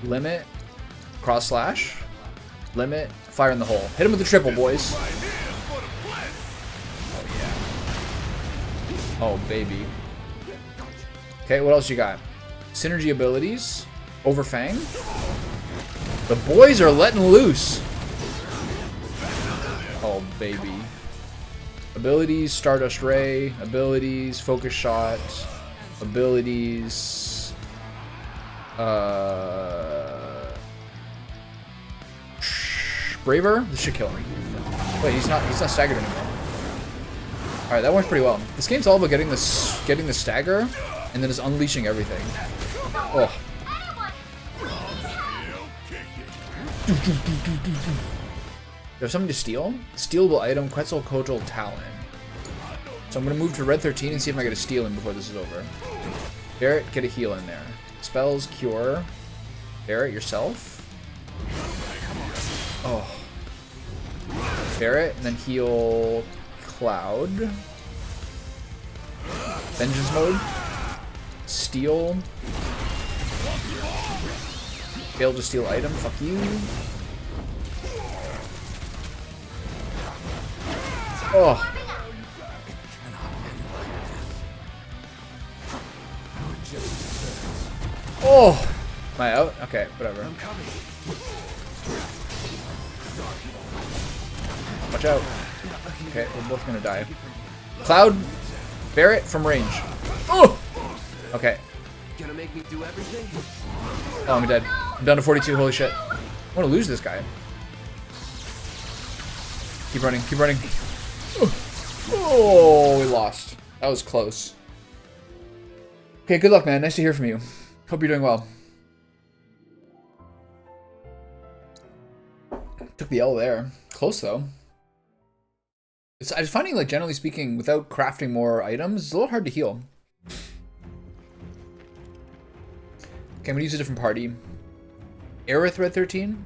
Limit. Cross slash. Limit. Fire in the hole. Hit him with the triple, boys. Oh, yeah. Oh, baby. Okay, what else you got? Synergy abilities. Overfang. The boys are letting loose. Oh, baby. Abilities, Stardust Ray. Abilities, Focus Shot. Abilities. Braver? This should kill him. Wait, he's not staggered anymore. Alright, that works pretty well. This game's all about getting the stagger and then just unleashing everything. Oh. Do you have something to steal? Stealable item, Quetzalcoatl Talon. So I'm going to move to red 13 and see if I get a steal in before this is over. Barrett, get a heal in there. Spells, cure. Barrett, yourself. Oh. Barrett, and then heal Cloud. Vengeance mode. Steal. Failed to steal item, fuck you. Oh. Oh! Am I out? Okay, whatever. Watch out. Okay, we're both gonna die. Cloud, Barrett from range. Oh! Okay. Gonna make me do everything? Oh, I'm dead. I'm down to 42, holy shit. I wanna lose this guy. Keep running, keep running. Oh, we lost. That was close. Okay, good luck, man. Nice to hear from you. Hope you're doing well. Took the L there. Close, though. I'm finding, like, generally speaking, without crafting more items, it's a little hard to heal. Okay, I'm gonna use a different party. Aerith red 13?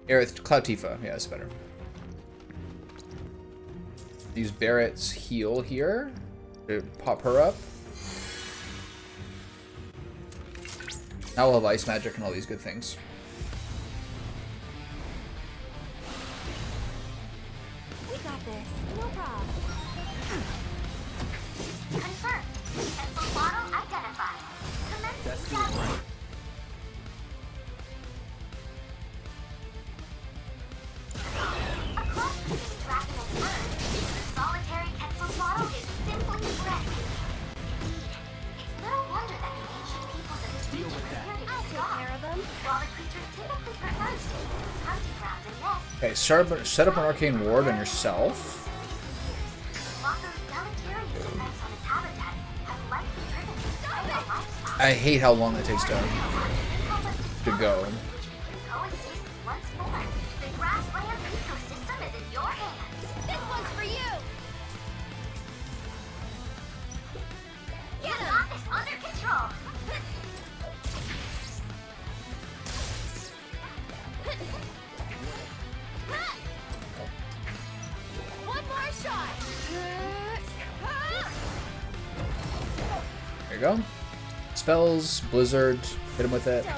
Aerith, Cloud Tifa. Yeah, that's better. Use Barrett's heal here to pop her up. Now we'll have ice magic and all these good things. We got this. No problem. Confirmed. Pencil bottle identified. Commence scanning. Across between Dragon and Bird, the solitary pencil bottle is simply breathtaking. It's no wonder that the ancient peoples of this region appeared to be strong. While the creatures typically prefer to stay in its hunting grounds and nests. Okay, set up an arcane ward on yourself. Mocker's deleterious effects on its habitat have likely driven its vital lifestyle. I hate how long that takes to go. Coexist once more. The grassland ecosystem is in your hands. This one's for you. You got this under control. One more shot. There you go. Spells, Blizzard, hit him with it. Now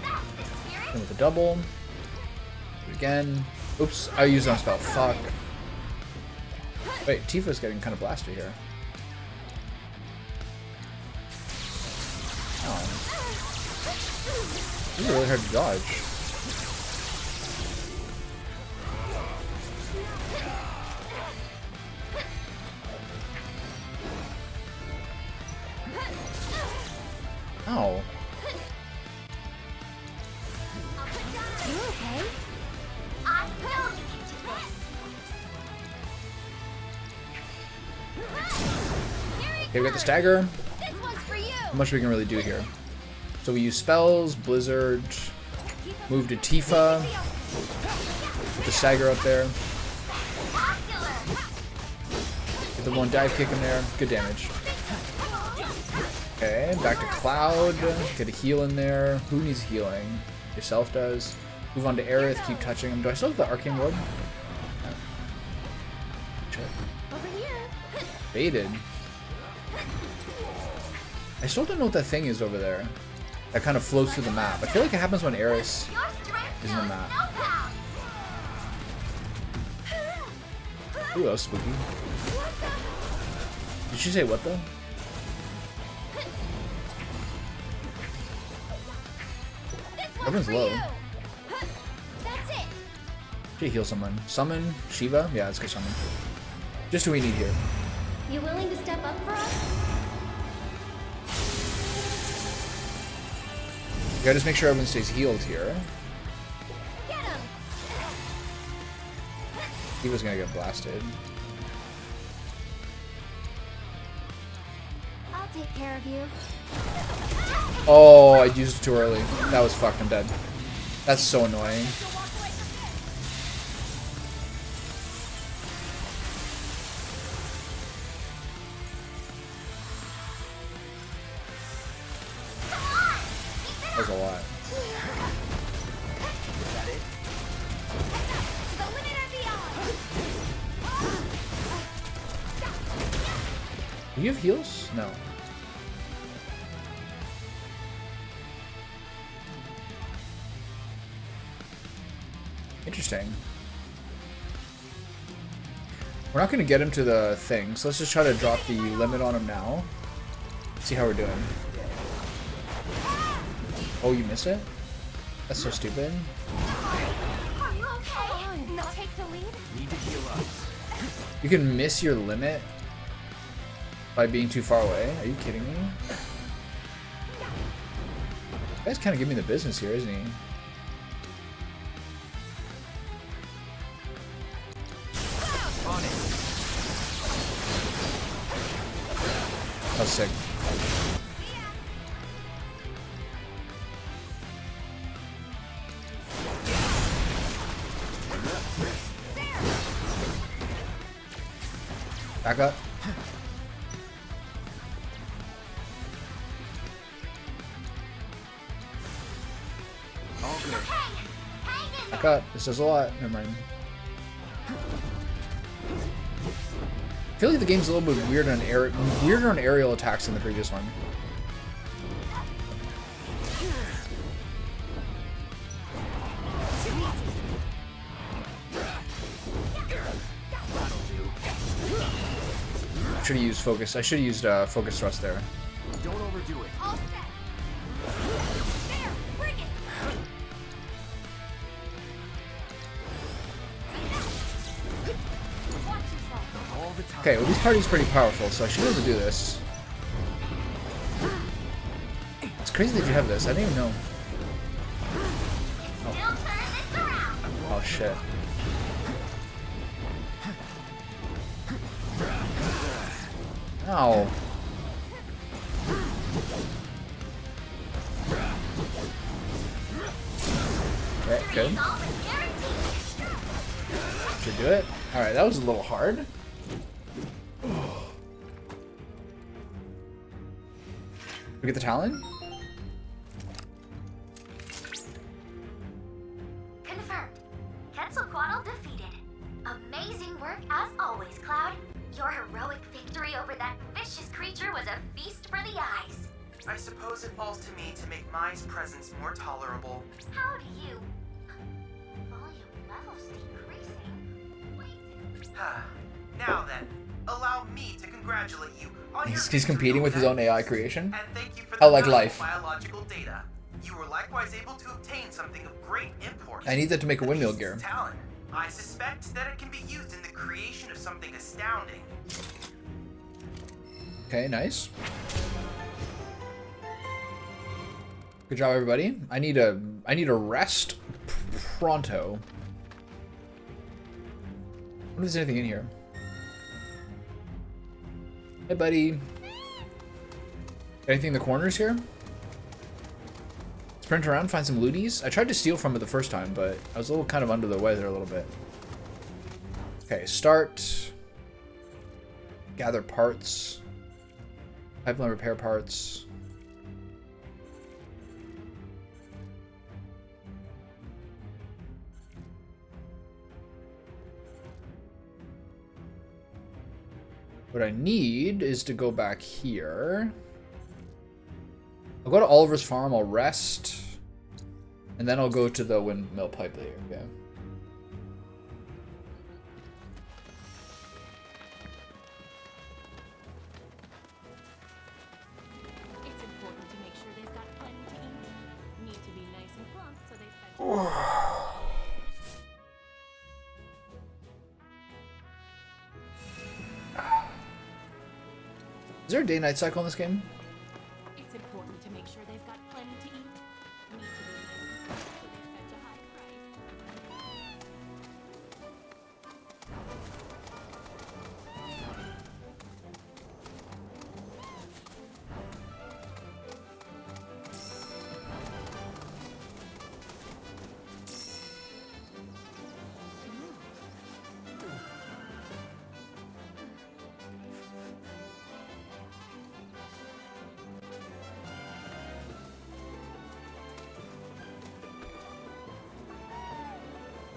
that's the spirit. Hit him with a double. Do it again. Oops, I used on spell. Fuck. Wait, Tifa's getting kind of blasted here. Oh. These are really hard to dodge. Oh. You okay? I know you can do this. Okay, we got the stagger. This one's for you. How much we can really do here? So we use spells, Blizzard, move to Tifa, put the stagger up there, get the one dive kick in there, good damage. Okay, back to Cloud, get a heal in there. Who needs healing? Yourself does. Move on to Aerith, keep touching him. Do I still have the arcane ward? Check. Over here. Baited. I still don't know what that thing is over there. that kind of flows through the map. I feel like it happens when Eris Your strength is in the knows map. no bounds. Ooh, that was spooky. Did she say what though? Everyone's low. That's it. Should heal someone. Summon Shiva? Yeah, let's go summon. Just who we need here. You willing to step up for us? You gotta just make sure everyone stays healed here. Get him. Shiva's gonna get blasted. I'll take care of you. Oh, I used it too early. That was fucked. I'm dead. That's so annoying. That was a lot. To the limit and beyond. Do you have heals? No. Interesting. We're not going to get him to the thing, so let's just try to drop the limit on him now. See how we're doing. Oh, you missed it? That's so stupid. Are you okay? No, take the lead. Need to heal up. You can miss your limit by being too far away. Are you kidding me? This guy's kind of giving me the business here, isn't he? On it. That was sick. Back up. All good. Back up. This does a lot. Never mind. I feel like the game's a little bit weird on weirder on aerial attacks than the previous one. Should have used focus. I should have used focus thrust there. Don't overdo it. All set. There, bring it. Watch yourself. All the time. Okay, well, this party's pretty powerful, so I should be able to do this. It's crazy that you have this. I didn't even know. Still turn this around. Oh shit. Ow. Okay, good. All but guaranteed. Should do it. Alright, that was a little hard. We get the talent? Confirmed. Quetzalcoatl defeated. Amazing work as always, Cloud. Your heroic victory over that vicious creature was a feast for the eyes. I suppose it falls to me to make Mai's presence more tolerable. How do you... Volume levels decreasing? Wait. Now then, allow me to congratulate you on your He's competing with his own AI creation. And thank you for I the like valuable life. biological data. You were likewise able to obtain something of great import. I need that to make a The windmill beast's gear. Talent. I suspect that it can be used in the creation of something astounding. Okay, nice. Good job, everybody. I need a rest pronto. I wonder if there's anything in here. Hey, buddy. Anything in the corners here? Sprint around, find some looties. I tried to steal from it the first time, but I was a little kind of under the weather a little bit. Okay, start. Gather parts. Pipeline repair parts. What I need is to go back here. I'll go to Oliver's farm, I'll rest. And then I'll go to the windmill pipe later, okay? It's important to make sure they've got plenty to eat. Need to be nice and plump so they fed Is there a day-night cycle in this game? It's important to make sure they've got plenty to eat. Need to be nice and plump so they fetch a high price.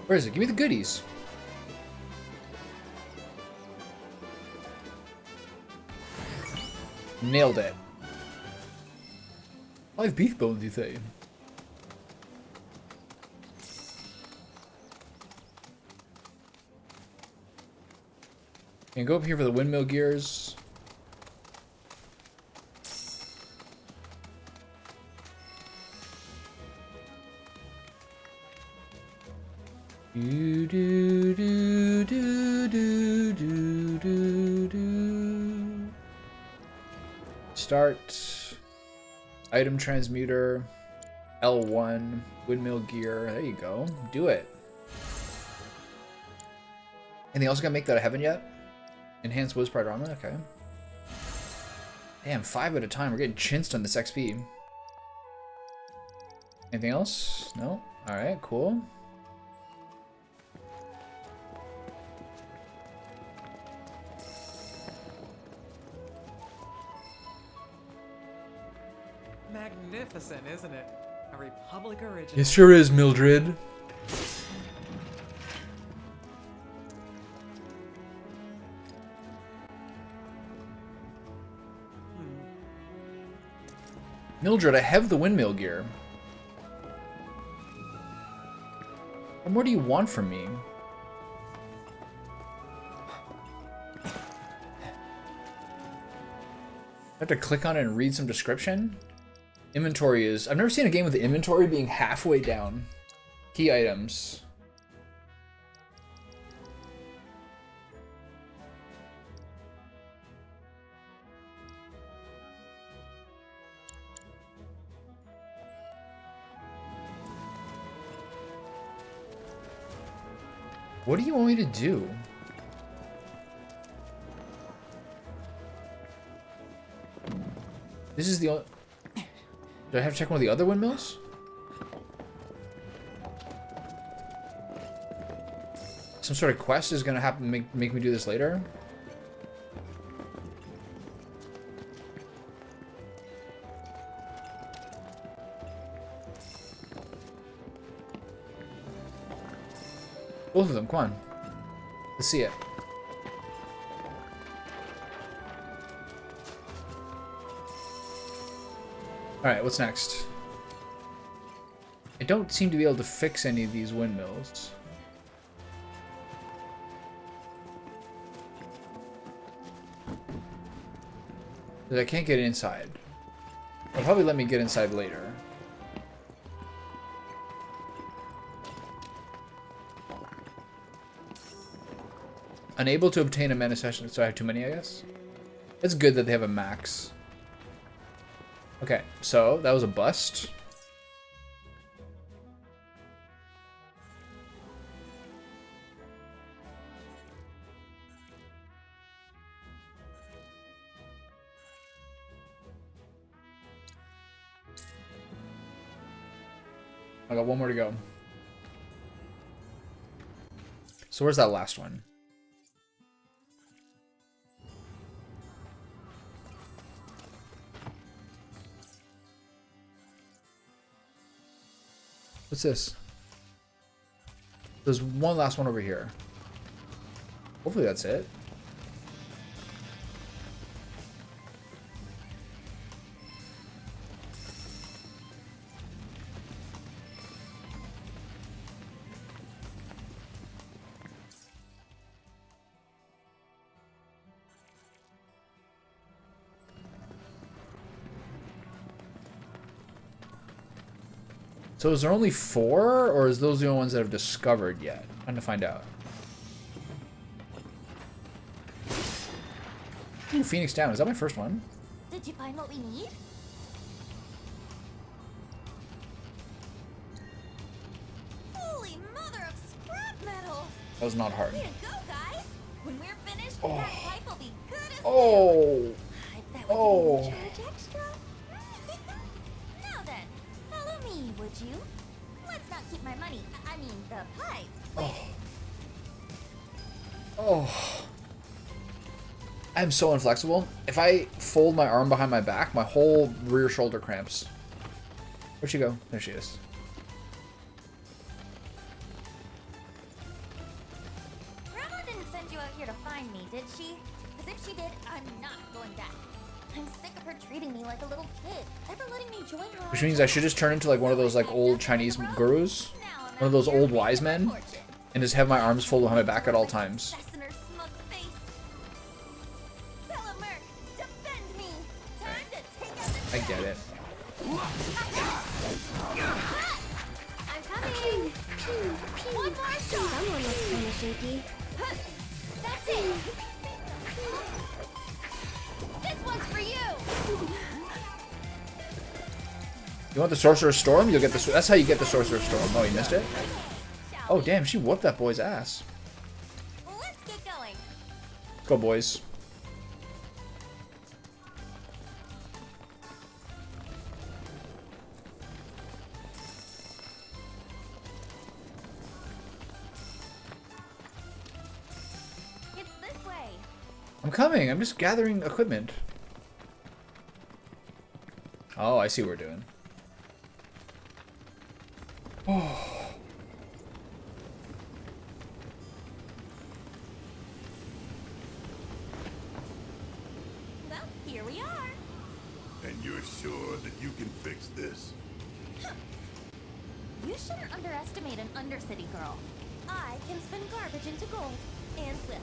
Where is it? Give me the goodies. Nailed it. Live beef bones, you say? And go up here for the windmill gears. Do do do do do do do do. Start. Item transmuter. L1. Windmill gear. There you go. Do it. And they also gotta make that a heaven yet? Enhanced Wiz Pride armor? Okay. Damn, 5 at a time. We're getting chinsed on this XP. Anything else? No? Alright, cool. Magnificent, isn't it? A Republic original. It sure is, Mildred. Mildred, I have the windmill gear. What more do you want from me? I have to click on it and read some description? Inventory is... I've never seen a game with the inventory being halfway down. Key items. What do you want me to do? This is the only... Do I have to check one of the other windmills? Some sort of quest is gonna happen make me do this later? Both of them, come on. Let's see it. Alright, what's next? I don't seem to be able to fix any of these windmills. I can't get inside. They'll probably let me get inside later. Unable to obtain a mana session, so I have too many, I guess? It's good that they have a max. Okay, so that was a bust. I got one more to go. So where's that last one? What's this? There's one last one over here. Hopefully that's it. So is there only 4, or is those the only ones that have discovered yet? I'm trying to find out. Ooh, Phoenix Down. Is that my first one? Did you find what we need? Holy mother of scrap metal! That was not hard. Way to go, guys! When we're finished, that pipe will be good as new. Oh. I bet we Oh. can charge extra. Now then, follow me, would you? Let's not keep my money. I mean, the pipe. Oh. I'm so inflexible. If I fold my arm behind my back, my whole rear shoulder cramps. Where'd she go? There she is. Grandma didn't send you out here to find me, did she? Because if she did, I'm not going back. I'm sick of her treating me like a little kid. Ever letting me join her. Which means I should just turn into like one of those like old Chinese gurus. One of those old wise men. And just have my arms folded behind my back at all times. I get it. I'm coming. One more shot. Someone looks kind of shaky. That's it. This one's for you. You want the Sorcerer's Storm? You'll get the. That's how you get the Sorcerer's Storm. Oh, you missed it? Oh, damn, she whooped that boy's ass. Let's get going. Let's go, boys. It's this way. I'm coming. I'm just gathering equipment. Oh, I see what we're doing. Oh. Well, here we are. And you're sure that you can fix this? You shouldn't underestimate an Undercity girl. I can spin garbage into gold and flip.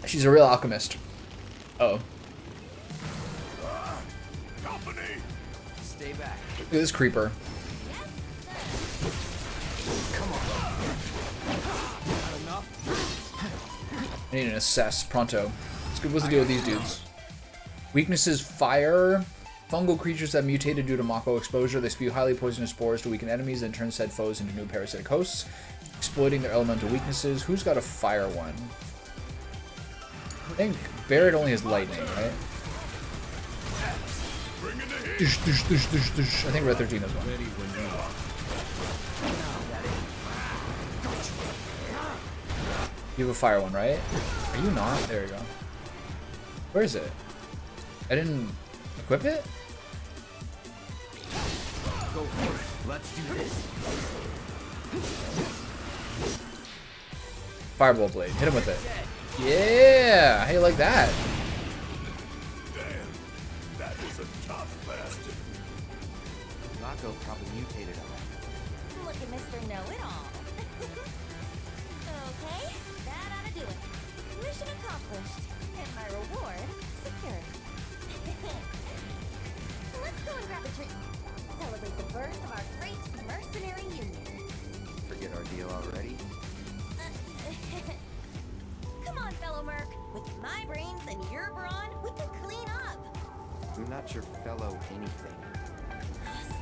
She's a real alchemist. Uh-oh. Company! Stay back. Look at this creeper. Yes, sir. Come on. Not enough? I need an assess pronto. What's the deal with these dudes? Weaknesses: fire. Fungal creatures that mutated due to Mako exposure. They spew highly poisonous spores to weaken enemies and turn said foes into new parasitic hosts, exploiting their elemental weaknesses. Who's got a fire one? I think Barrett only has lightning, right? Dush, dush, dush, dush, dush. I think Red 13 has one. Ready when you are. You have a fire one, right? Are you not? There you go. Where is it? I didn't equip it? Go for it. Let's do this. Fireball blade. Hit him with it. Yeah! How you like that? Damn, that is a tough bastard. Mako probably mutated him. Look at Mr. Know-It-All. Okay, that ought to do it. Mission accomplished. And my reward secured. Let's go and grab a drink. Celebrate the birth of our great mercenary union. Forget our deal already. Come on, fellow merc. With my brains and your brawn, we can clean up. I'm not your fellow anything.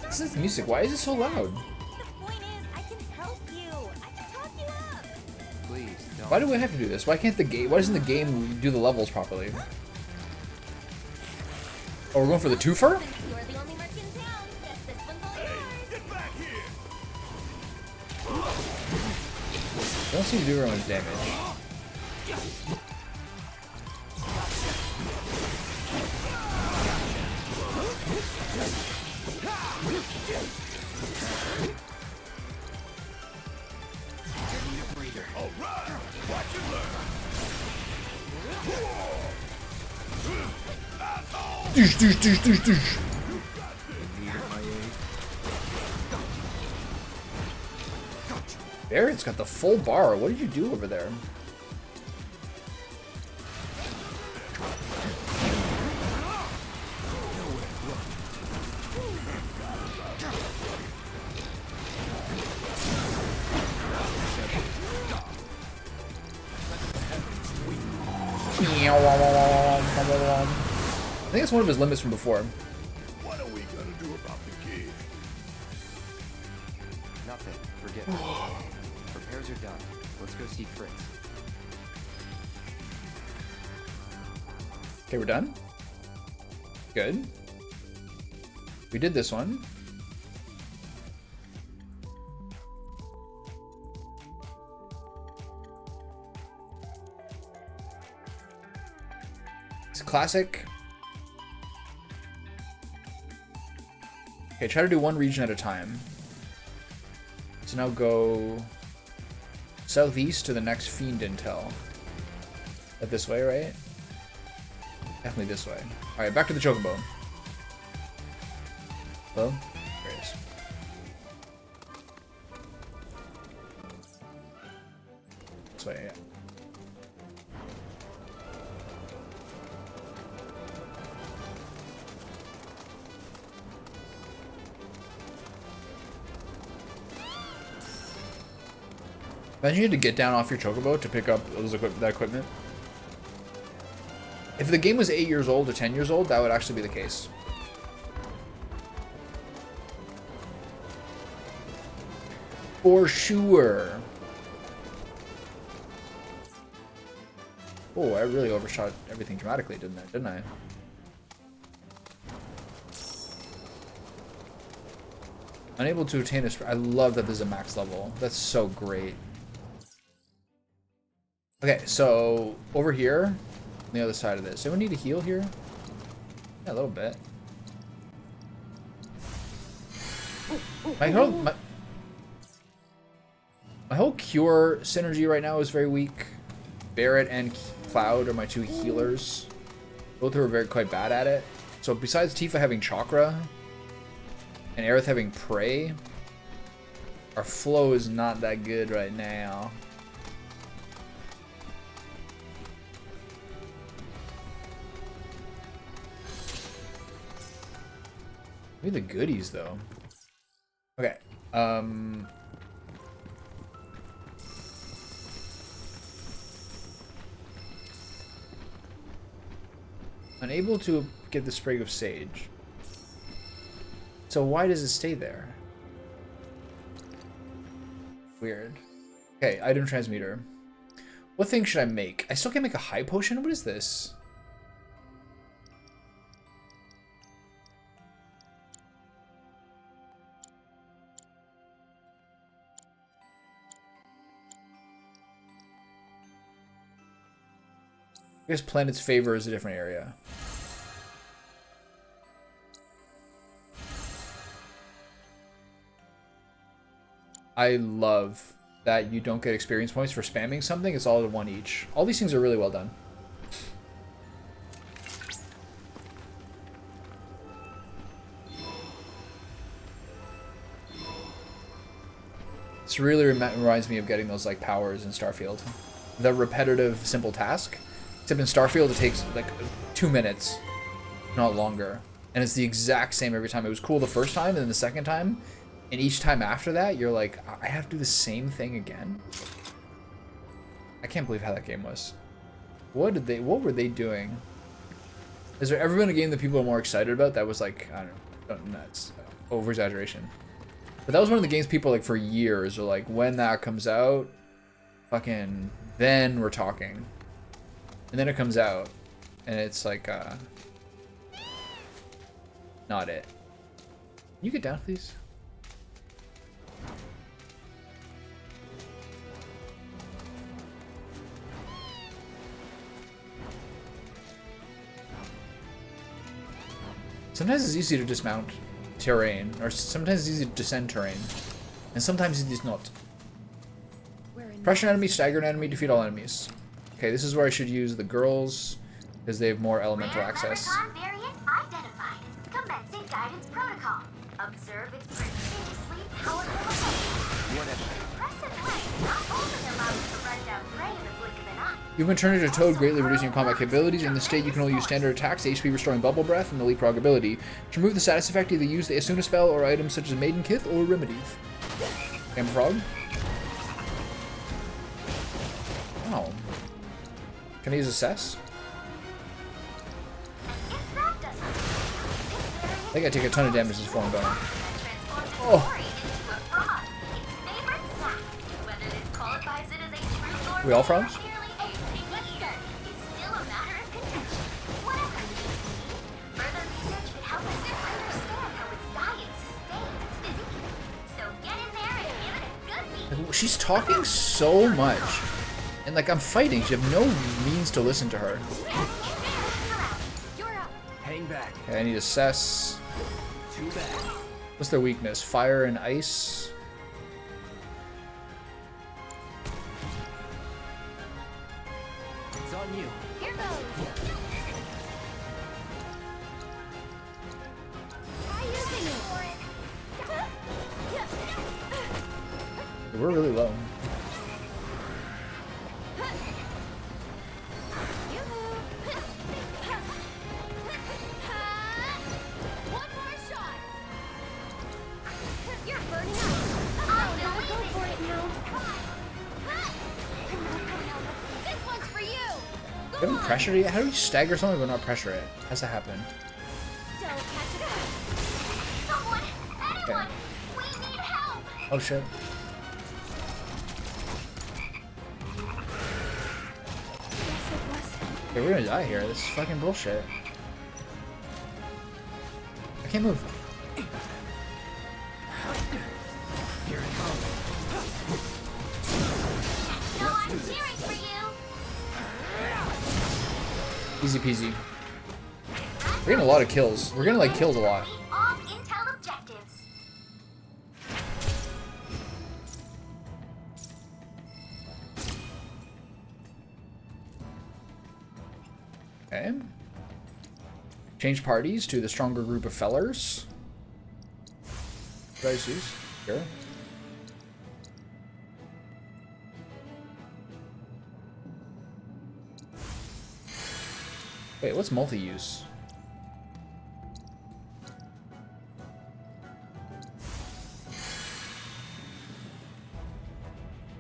This is music. Why is it so loud? The point is, I can help you. I can talk you up. Please don't. Why do we have to do this? Why can't the game? Why doesn't the game do the levels properly? Oh, we're going for the twofer? Since you're the only merc in town, guess this one's all yours. Get back here! They don't seem to do very much damage. All right, watch and learn. Douche, douche, douche, douche, douche. Barrett's got the full bar. What did you do over there? I think it's one of his limits from before. What are we gonna do about the kid? Nothing. Forget it. Repairs are done. Let's go see Fritz. Okay, we're done. Good. We did this one. It's classic. Okay, try to do one region at a time. So now go southeast to the next Fiend Intel. That this way, right? Definitely this way. Alright, back to the Chocobo. Hello? There it is. This way, yeah. Imagine you had to get down off your Chocobo to pick up that equipment. If the game was 8 years old or 10 years old, that would actually be the case. For sure. Oh, I really overshot everything dramatically, didn't I? Unable to attain this. I love that this is a max level. That's so great. Okay, so over here, on the other side of this. Anyone need to heal here? Yeah, a little bit. My whole cure synergy right now is very weak. Barret and Cloud are my two healers. Both are quite bad at it. So besides Tifa having Chakra and Aerith having Prey, our flow is not that good right now. Maybe the goodies though. Okay. Unable to get the Sprig of Sage. So why does it stay there? Weird. Okay, item transmitter. What thing should I make? I still can't make a high potion? What is this? I guess Planet's Favor is a different area. I love that you don't get experience points for spamming something. It's all at one each. All these things are really well done. This really reminds me of getting those like powers in Starfield. The repetitive simple task. Except in Starfield it takes like 2 minutes, not longer. And it's the exact same every time. It was cool the first time and then the second time. And each time after that, you're like, I have to do the same thing again? I can't believe how that game was. What were they doing? Has there ever been a game that people are more excited about that was like, I don't know, nuts, over exaggeration? But that was one of the games people like for years are like, when that comes out, fucking, then we're talking. And then it comes out, and it's like, not it. Can you get down, please? Sometimes it's easy to dismount terrain, or sometimes it's easy to descend terrain, and sometimes it is not. Pressure an enemy, stagger an enemy, defeat all enemies. Okay, this is where I should use the girls, because they have more elemental access. Variant identified. Commencing guidance protocol. Observe its prodigiously powerful effect. Impressive way, not only allows you to run down prey in the blink of an eye. You can turn into Toad, greatly reducing your combat capabilities. In this state, you can only use standard attacks, HP restoring Bubble Breath, and the Leapfrog ability. To remove the status effect, either use the Asuna spell or items such as Maiden Kith or Remedies. Camera Frog. Oh. Can I use Assess? think I take a ton of damage this form going. Oh. We all frogs? She's talking so much. And like I'm fighting, you have no means to listen to her. Hang back. Okay, I need to assess. Too bad. What's their weakness? Fire and ice. It's on you. Here goes. Try using it. We're really low. One more shot. You're burning up. I know. Go for it now. This one's for you. You haven't pressured it yet? How do you stagger something but not pressure it? How's that happen? Don't catch it up. Someone, anyone, we need help. Oh shit. Okay, we're gonna die here. This is fucking bullshit. I can't move. Here it comes. No, I'm cheering for you. Easy peasy. We're getting a lot of kills. We're getting like killed a lot. All intel objectives. Okay. Change parties to the stronger group of fellers. Guys, use here. Wait, what's multi-use?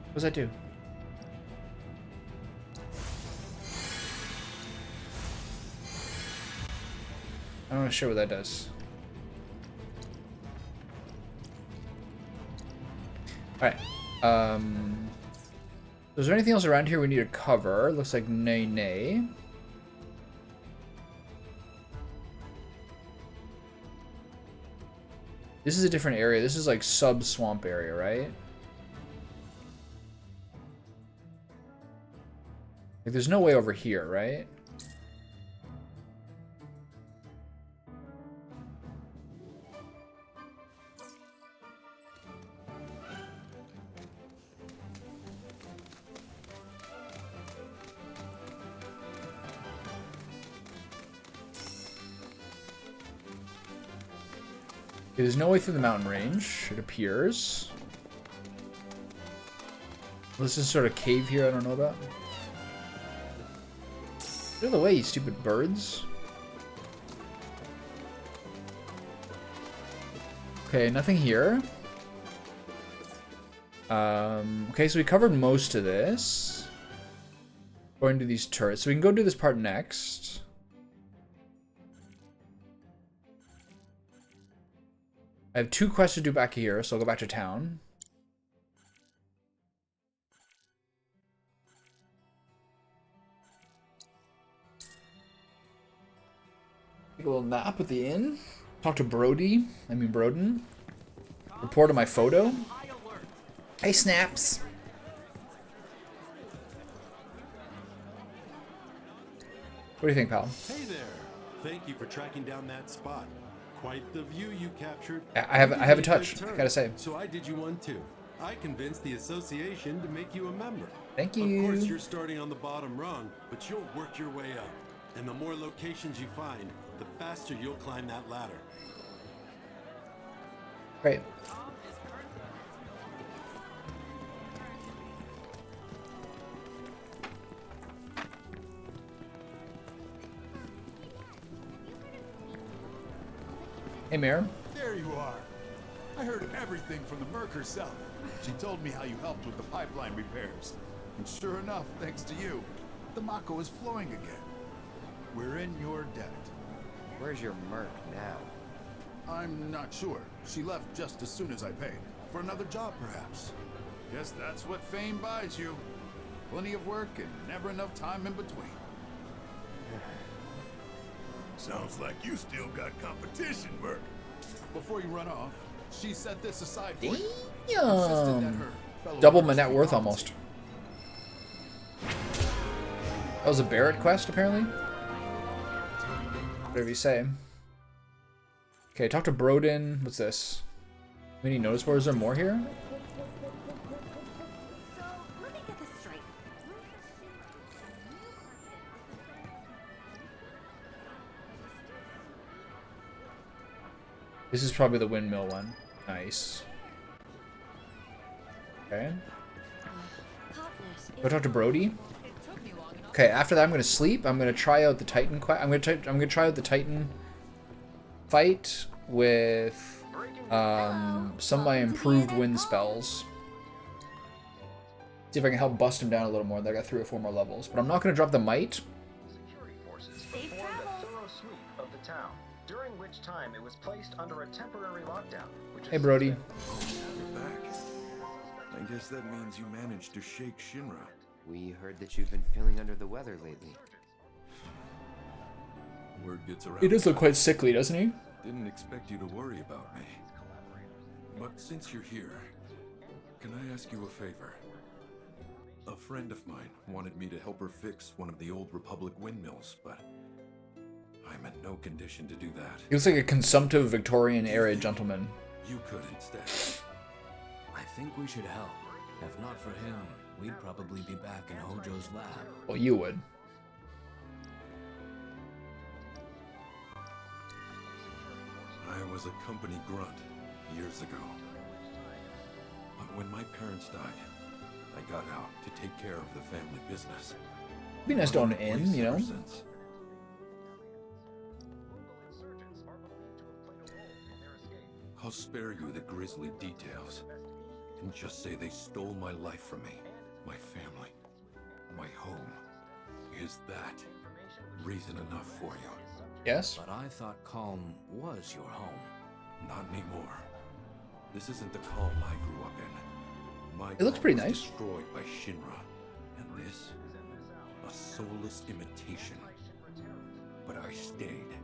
What does that do? I'm not sure what that does. Alright. Is there anything else around here we need to cover? Looks like nay. This is a different area. This is like sub-swamp area, right? Like there's no way over here, right? There's no way through the mountain range, it appears. This is sort of cave here I don't know about. Get out of the way, you stupid birds. Okay, nothing here. Okay, so we covered most of this. Going to these turrets. So we can go do this part next. I have 2 quests to do back here, so I'll go back to town. Take a little nap at the inn. Talk to Broden. Report on my photo. Hey, Snaps. What do you think, pal? Hey there. Thank you for tracking down that spot. Quite the view you captured. I have a touch, I gotta say. So I did you one too. I convinced the association to make you a member. Thank you. Of course, you're starting on the bottom rung, but you'll work your way up. And the more locations you find, the faster you'll climb that ladder. Great. Hey, Mayor. There you are. I heard everything from the Merc herself. She told me how you helped with the pipeline repairs. And sure enough, thanks to you, the Mako is flowing again. We're in your debt. Where's your merc now? I'm not sure. She left just as soon as I paid. For another job, perhaps. Guess that's what fame buys you. Plenty of work and never enough time in between. Sounds like you still got competition, Merc. Before you run off, she set this aside for you. Insisted that her fellow Double my workers net be worth compensated. almost. That was a Barrett quest, apparently. Whatever you say. Okay, talk to Broden. What's this? Any notice boards? Is there more here? So, let me get this straight. This is probably the windmill one. Nice. Okay. Go talk to Brody. Okay, after that I'm gonna sleep. I'm gonna try out the Titan I'm gonna try out the Titan fight with some of my improved wind spells. See if I can help bust him down a little more. I got 3 or 4 more levels, but I'm not gonna drop the might. Security forces performed a thorough sweep of the town, during which time it was placed under a temporary lockdown. Hey, Brody. You're back. I guess that means you managed to shake Shinra. We heard that you've been feeling under the weather lately. Word gets around. He does look quite sickly, doesn't he? Didn't expect you to worry about me. But since you're here, can I ask you a favor? A friend of mine wanted me to help her fix one of the old Republic windmills, but I'm in no condition to do that. He looks like a consumptive Victorian era gentleman. You could instead. I think we should help. If not for him, we'd probably be back in Hojo's lab. Well, you would. I was a company grunt years ago. But when my parents died, I got out to take care of the family business. It'd be nice to own an inn, you know? I'll spare you the grisly details and just say they stole my life from me, my family, my home. Is that reason enough for you? Yes? But I thought Calm was your home. Not anymore. This isn't the calm I grew up in. My It looks calm pretty was nice. Destroyed by Shinra, and this, a soulless imitation. But I stayed,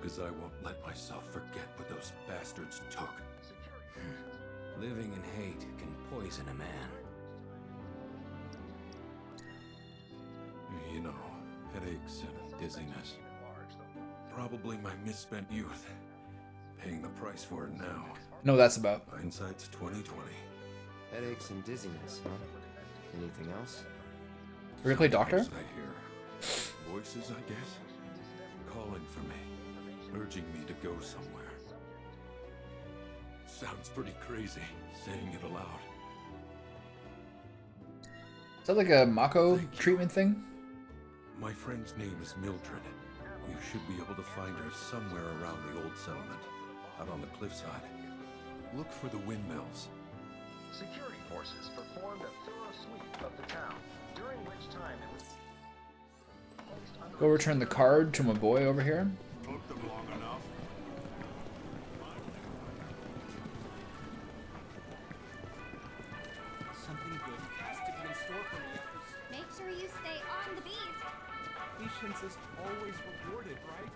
because I won't let myself forget what those bastards took. Living in hate can poison a man. You know, headaches and dizziness. Probably my misspent youth. Paying the price for it now. I know what that's about. Hindsight's 2020. Headaches and dizziness, huh? Anything else? We're gonna play doctor? Voices I hear. Voices, I guess. Calling for me. Urging me to go somewhere. Sounds pretty crazy, saying it aloud. Is that like a Mako treatment thing? My friend's name is Mildred. You should be able to find her somewhere around the old settlement, out on the cliffside. Look for the windmills. Security forces performed a thorough sweep of the town, during which time it was placed under Go return the card to my boy over here. Took them long enough. Something good has to be in store for me. Make sure you stay on the beat. Patience is always rewarded, right?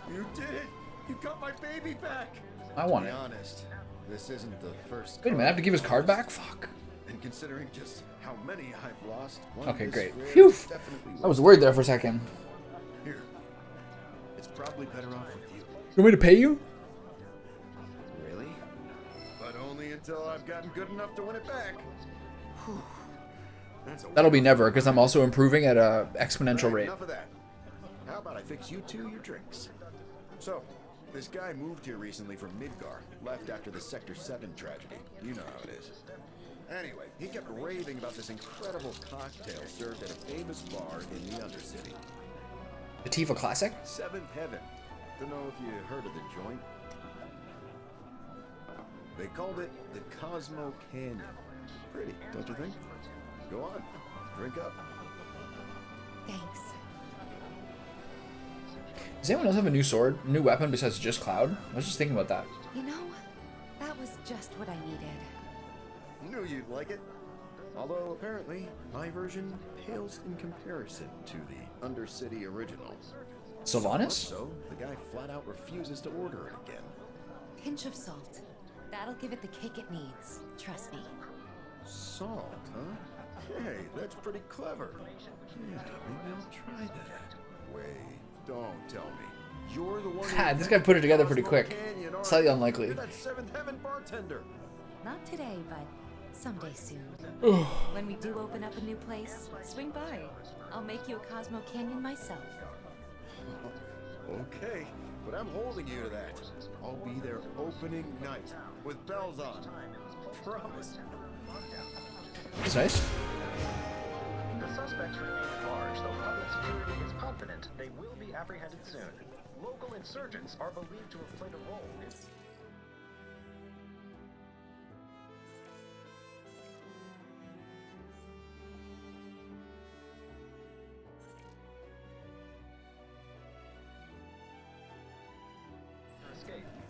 You did it! You got my baby back! I want To it. be honest, this isn't the first. Wait a minute, I have to give his card back? Fuck. And considering just how many I've lost, one Okay, this great. rare Phew! is definitely I was worried there for a second. Here, it's probably better off with you, You want me to pay you? Really? but only until I've gotten good enough to win it back. Whew. That's a That'll be never, because I'm also improving at a exponential Right, rate. Enough of that. How about I fix you two your drinks? So, this guy moved here recently from Midgar, left after the Sector 7 tragedy. You know how it is. Anyway, he kept raving about this incredible cocktail served at a famous bar in the Undercity. The Tifa Classic? Seventh Heaven. Don't know if you heard of the joint. They called it the Cosmo Canyon. Pretty, don't you think? Go on, drink up. Thanks. Does anyone else have a new sword, new weapon besides just Cloud? I was just thinking about that. You know, that was just what I needed. Knew you'd like it. Although apparently my version pales in comparison to the Undercity original. Sylvanas? So the guy flat out refuses to order it again. Pinch of salt. That'll give it the kick it needs. Trust me. Salt, huh? Hey, that's pretty clever. Yeah, maybe I'll try that. Wait, don't tell me. You're the one who This guy put it together pretty quick. Canyon, aren't Slightly you? unlikely. You're that Seventh Heaven bartender. Not today, but someday soon. When we do open up a new place, swing by. I'll make you a Cosmo Canyon myself. Okay, but I'm holding you to that. I'll be there opening night with bells on. Promise. That's nice. The suspects remain at large, though public security is confident they will be apprehended soon. Local insurgents are believed to have played a role in...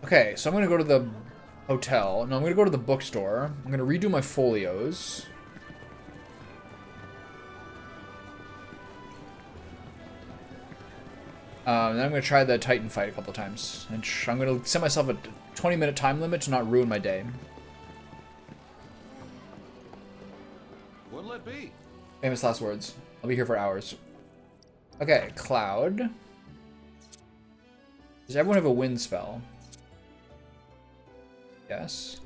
Okay, so I'm gonna go to the hotel. No, I'm gonna go to the bookstore. I'm gonna redo my folios. Then I'm gonna try the Titan fight a couple times. And I'm gonna set myself a 20-minute time limit to not ruin my day. What'll it be? Famous last words. I'll be here for hours. Okay, Cloud. Does everyone have a wind spell? Yes.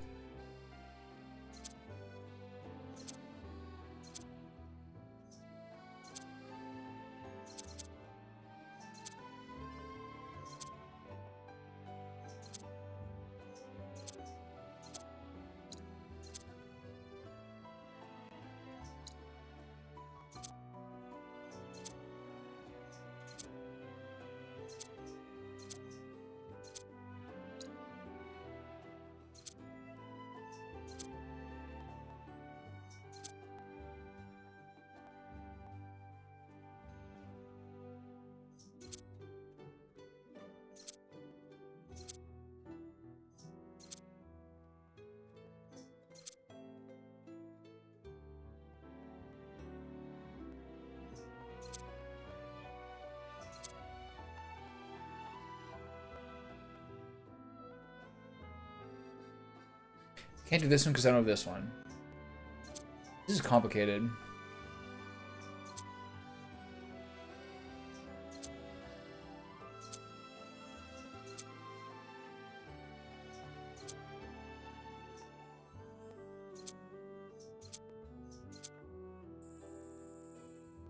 Can't do this one because I don't have this one. This is complicated.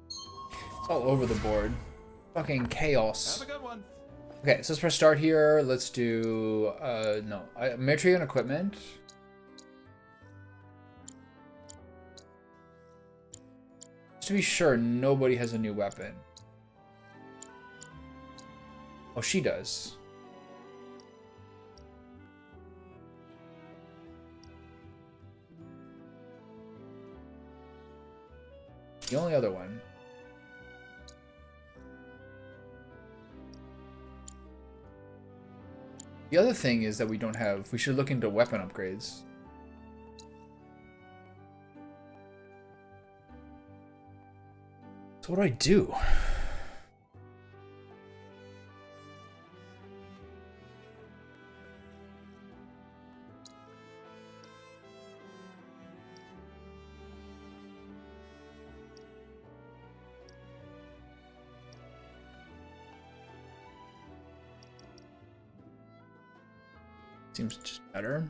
It's all over the board. Fucking chaos. Have a good one. Okay, so let's press start here. Let's do, no. Military and equipment. Just to be sure, nobody has a new weapon. Oh, she does. The only other one. The other thing is that we don't have... We should look into weapon upgrades. So what do I do? Seems just better.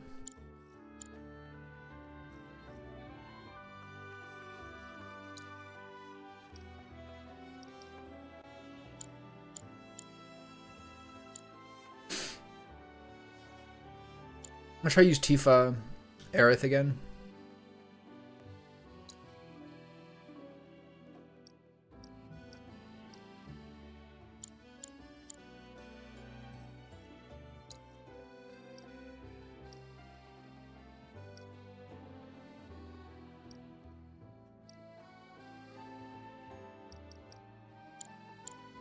I'm gonna try to use Tifa Aerith again.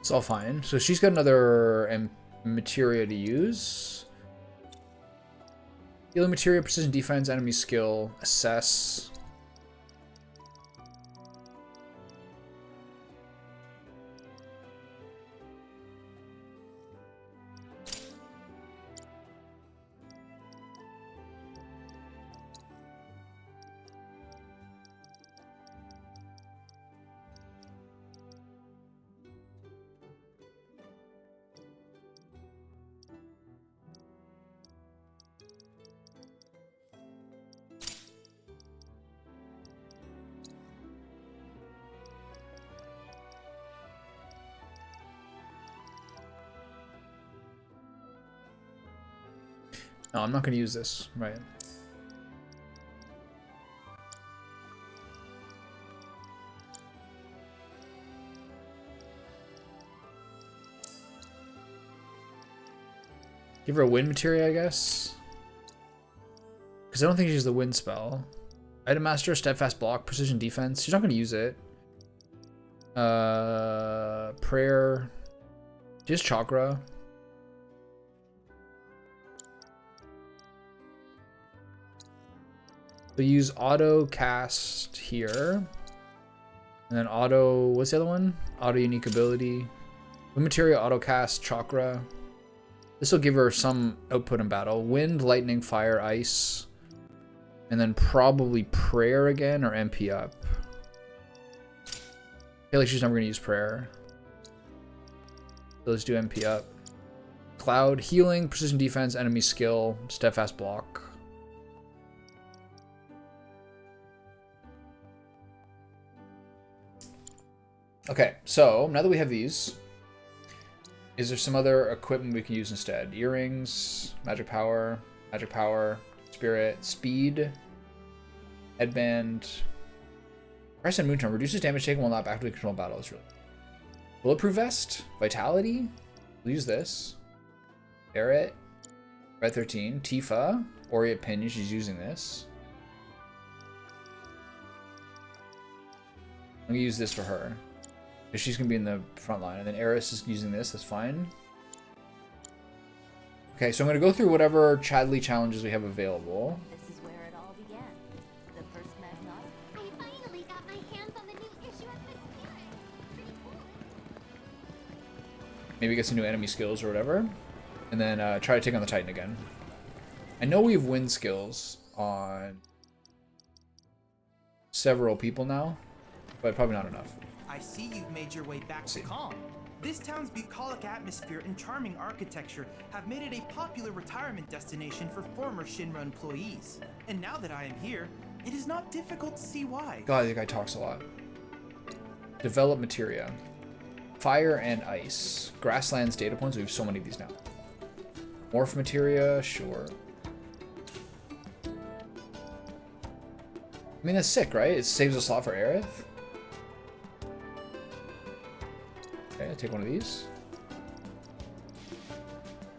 It's all fine. So she's got another materia to use. Healing materia, precision defense, enemy skill, assess. No, I'm not going to use this, right? Give her a wind materia, I guess. Because I don't think she's the wind spell. Item master, steadfast block, precision defense. She's not going to use it. Prayer. She has chakra. So use auto cast here. And then auto, what's the other one? Auto unique ability. Wind materia, auto cast, chakra. This will give her some output in battle. Wind, lightning, fire, ice. And then probably prayer again or MP up. I feel like she's never going to use prayer. So let's do MP up. Cloud, healing, precision defense, enemy skill, steadfast block. Okay, so now that we have these, is there some other equipment we can use instead? Earrings, magic power, spirit, speed, headband. Price and Moonstone reduces damage taken while not actively controlled battle. It's really bulletproof vest, vitality. We'll use this. Barrett, Red 13, Tifa, Aureate Pinion. She's using this. I'm gonna use this for her. She's gonna be in the front line, and then Eris is using this. That's fine. Okay, so I'm gonna go through whatever Chadley challenges we have available. This is where it all began. The first Magnotta. I finally got my hands on the new issue of Miss Spirit. Pretty cool. Maybe get some new enemy skills or whatever, and then try to take on the Titan again. I know we have wind skills on several people now, but probably not enough. I see you've made your way back to Calm. This town's bucolic atmosphere and charming architecture have made it a popular retirement destination for former Shinra employees. And now that I am here, it is not difficult to see why. God, the guy talks a lot. Develop materia. Fire and ice. Grasslands data points. We have so many of these now. Morph materia, sure. I mean, that's sick, right? It saves a slot for Aerith. Okay, I'll take one of these.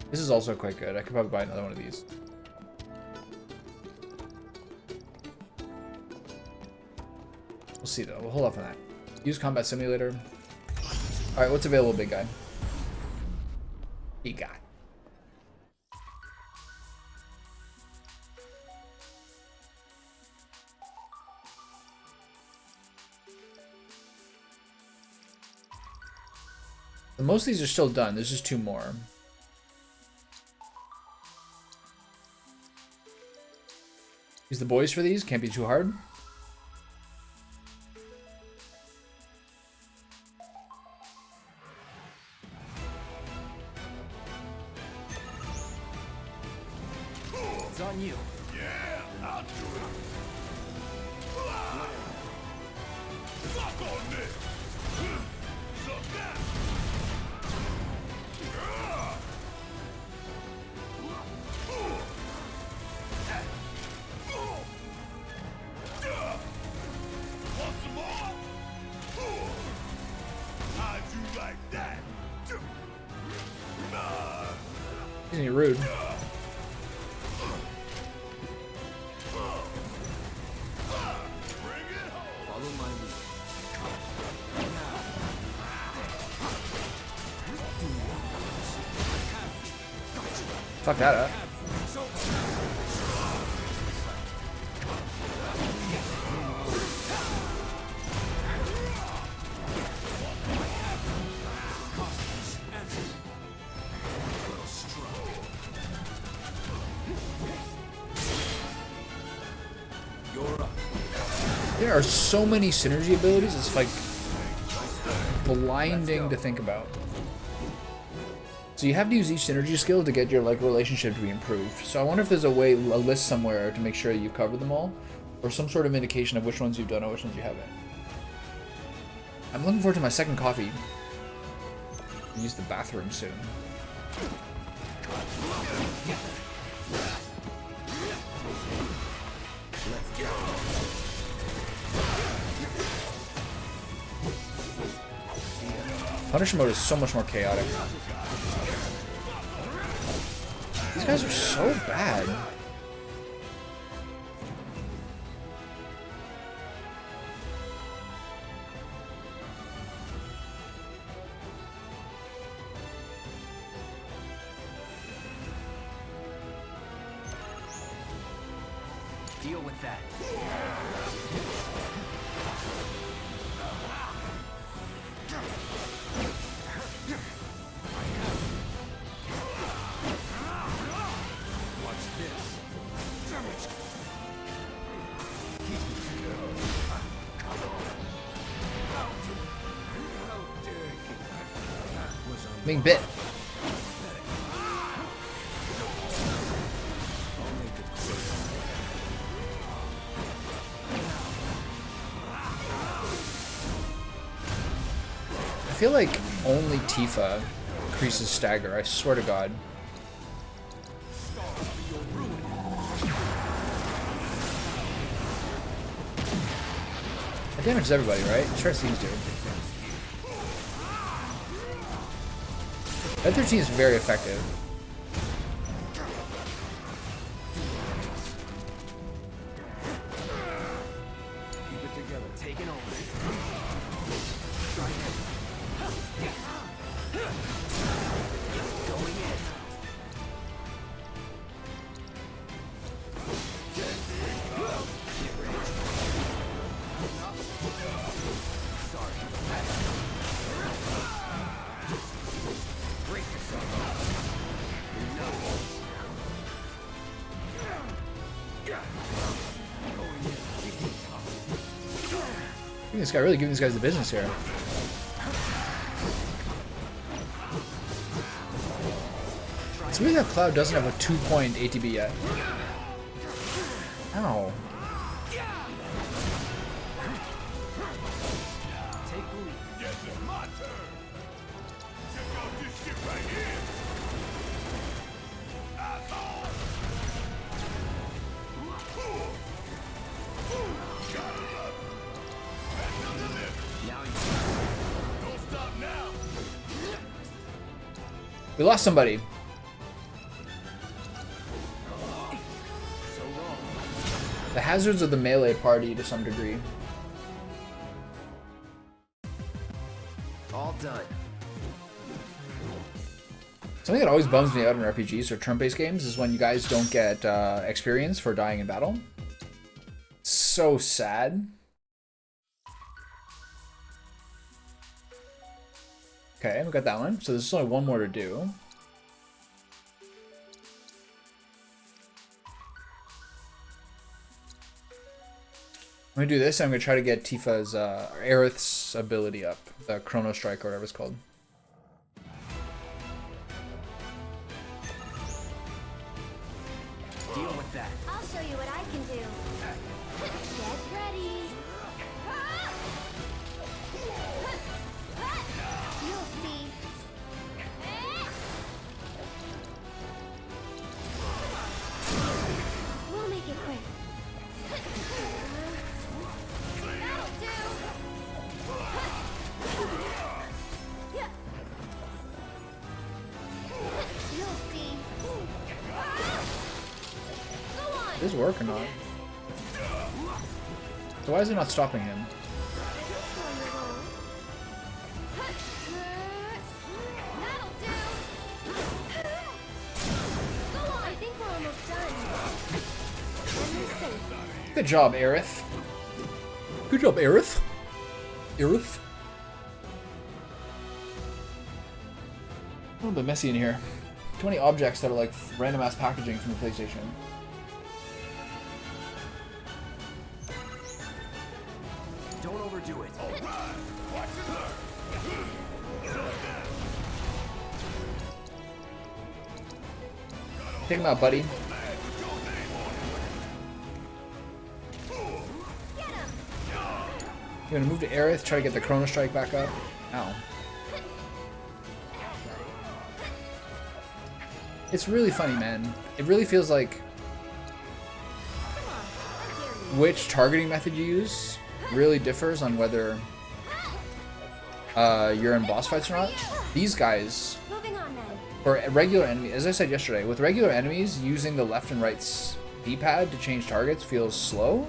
This is also quite good. I could probably buy another one of these. We'll see though. We'll hold off on that. Use combat simulator. Alright, what's available, big guy? He got. Most of these are still done. There's just two more. Use the boys for these. Can't be too hard. It's on you. Yeah, I'll do it. Suck on this. Suck that. Want some more? How'd you like that? Isn't he rude? Follow my lead. Fuck that up. There are so many synergy abilities, it's like blinding to think about. So you have to use each synergy skill to get your like relationship to be improved. So I wonder if there's a way, a list somewhere to make sure you've covered them all, or some sort of indication of which ones you've done and which ones you haven't. I'm looking forward to my second coffee. I'll use the bathroom soon. Punisher mode is so much more chaotic. These guys are so bad. Deal with that. Being bit. I feel like only Tifa increases stagger, I swear to God. It damages everybody, right? Sure seems to. That 13 is very effective. Keep it together. Taking over. Going in. This guy really giving these guys the business here. It's weird that Cloud doesn't have a 2-point ATB yet. Ow. Take the lead. Yes, it's my turn. Check out this shit right here. Asshole. Don't stop now. We lost somebody. The hazards of the melee party to some degree. All done. Something that always bums me out in RPGs or turn-based games is when you guys don't get experience for dying in battle. So sad. Okay, we got that one. So there's only one more to do. I'm gonna do this. I'm gonna try to get Tifa's Aerith's ability up, the Chrono Strike or whatever it's called. Deal with that. I'll show you what I can do. Get ready. You'll see. We'll make it quick. That'll do. You'll see. Does this work or not? So why is it not stopping him? That'll do. Go Good job, Aerith. Good job, Aerith. Aerith. A little bit messy in here. Too many objects that are like random ass packaging from the PlayStation. Don't overdo it. Take him out, buddy. You're gonna move to Aerith, try to get the Chrono Strike back up. Ow. It's really funny, man. It really feels like which targeting method you use really differs on whether you're in boss fights or not. These guys, for regular enemies, as I said yesterday, with regular enemies, using the left and right D-pad to change targets feels slow,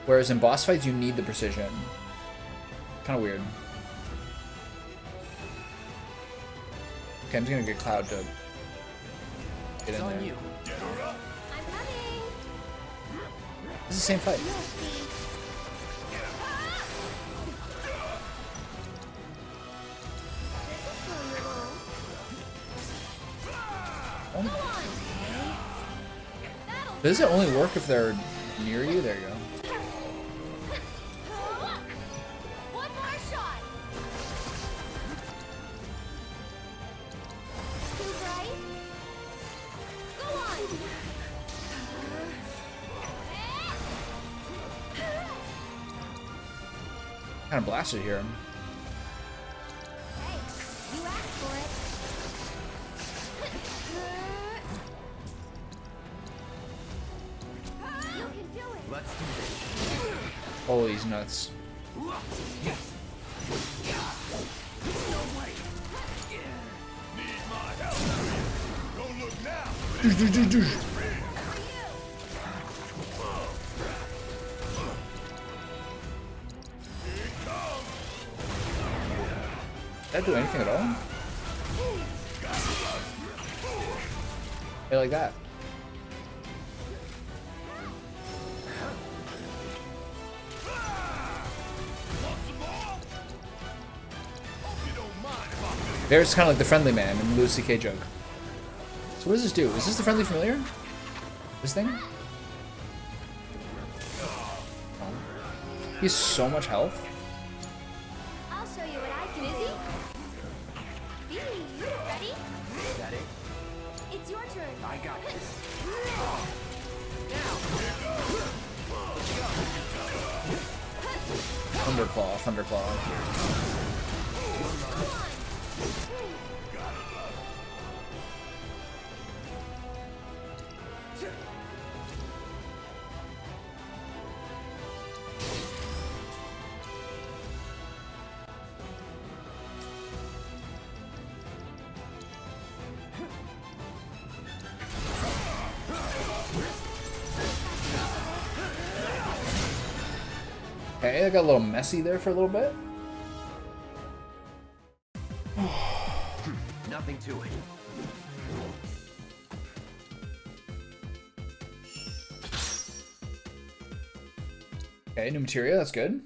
whereas in boss fights you need the precision. Kind of weird. Okay, I'm just gonna get Cloud to get in there. This is the same fight. Does it only work if they're near you? There you go. One more shot. Too bright. Go on. Kind of blasted here. Hey, you asked for it. You can do it. Let's do this. Holy, he's nuts. Don't look now. Did that do anything at all? Hey, like that. There's kind of like the friendly man in the Louis C.K. joke. So what does this do? Is this the friendly familiar? This thing? Oh. He has so much health. I'll show you what I can do. Billy, ready? Is that it? It's your turn. I got this. Thunderclaw, Thunderclaw. Okay, I got a little messy there for a little bit. Nothing to it. Okay, new materia, that's good.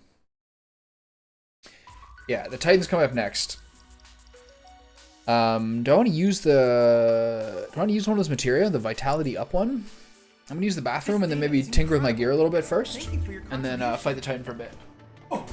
Yeah, the Titans come up next. Do I want to use one of those materia, the Vitality Up one? I'm gonna use the bathroom and then maybe tinker with my gear a little bit first, and then fight the Titan for a bit. Oh.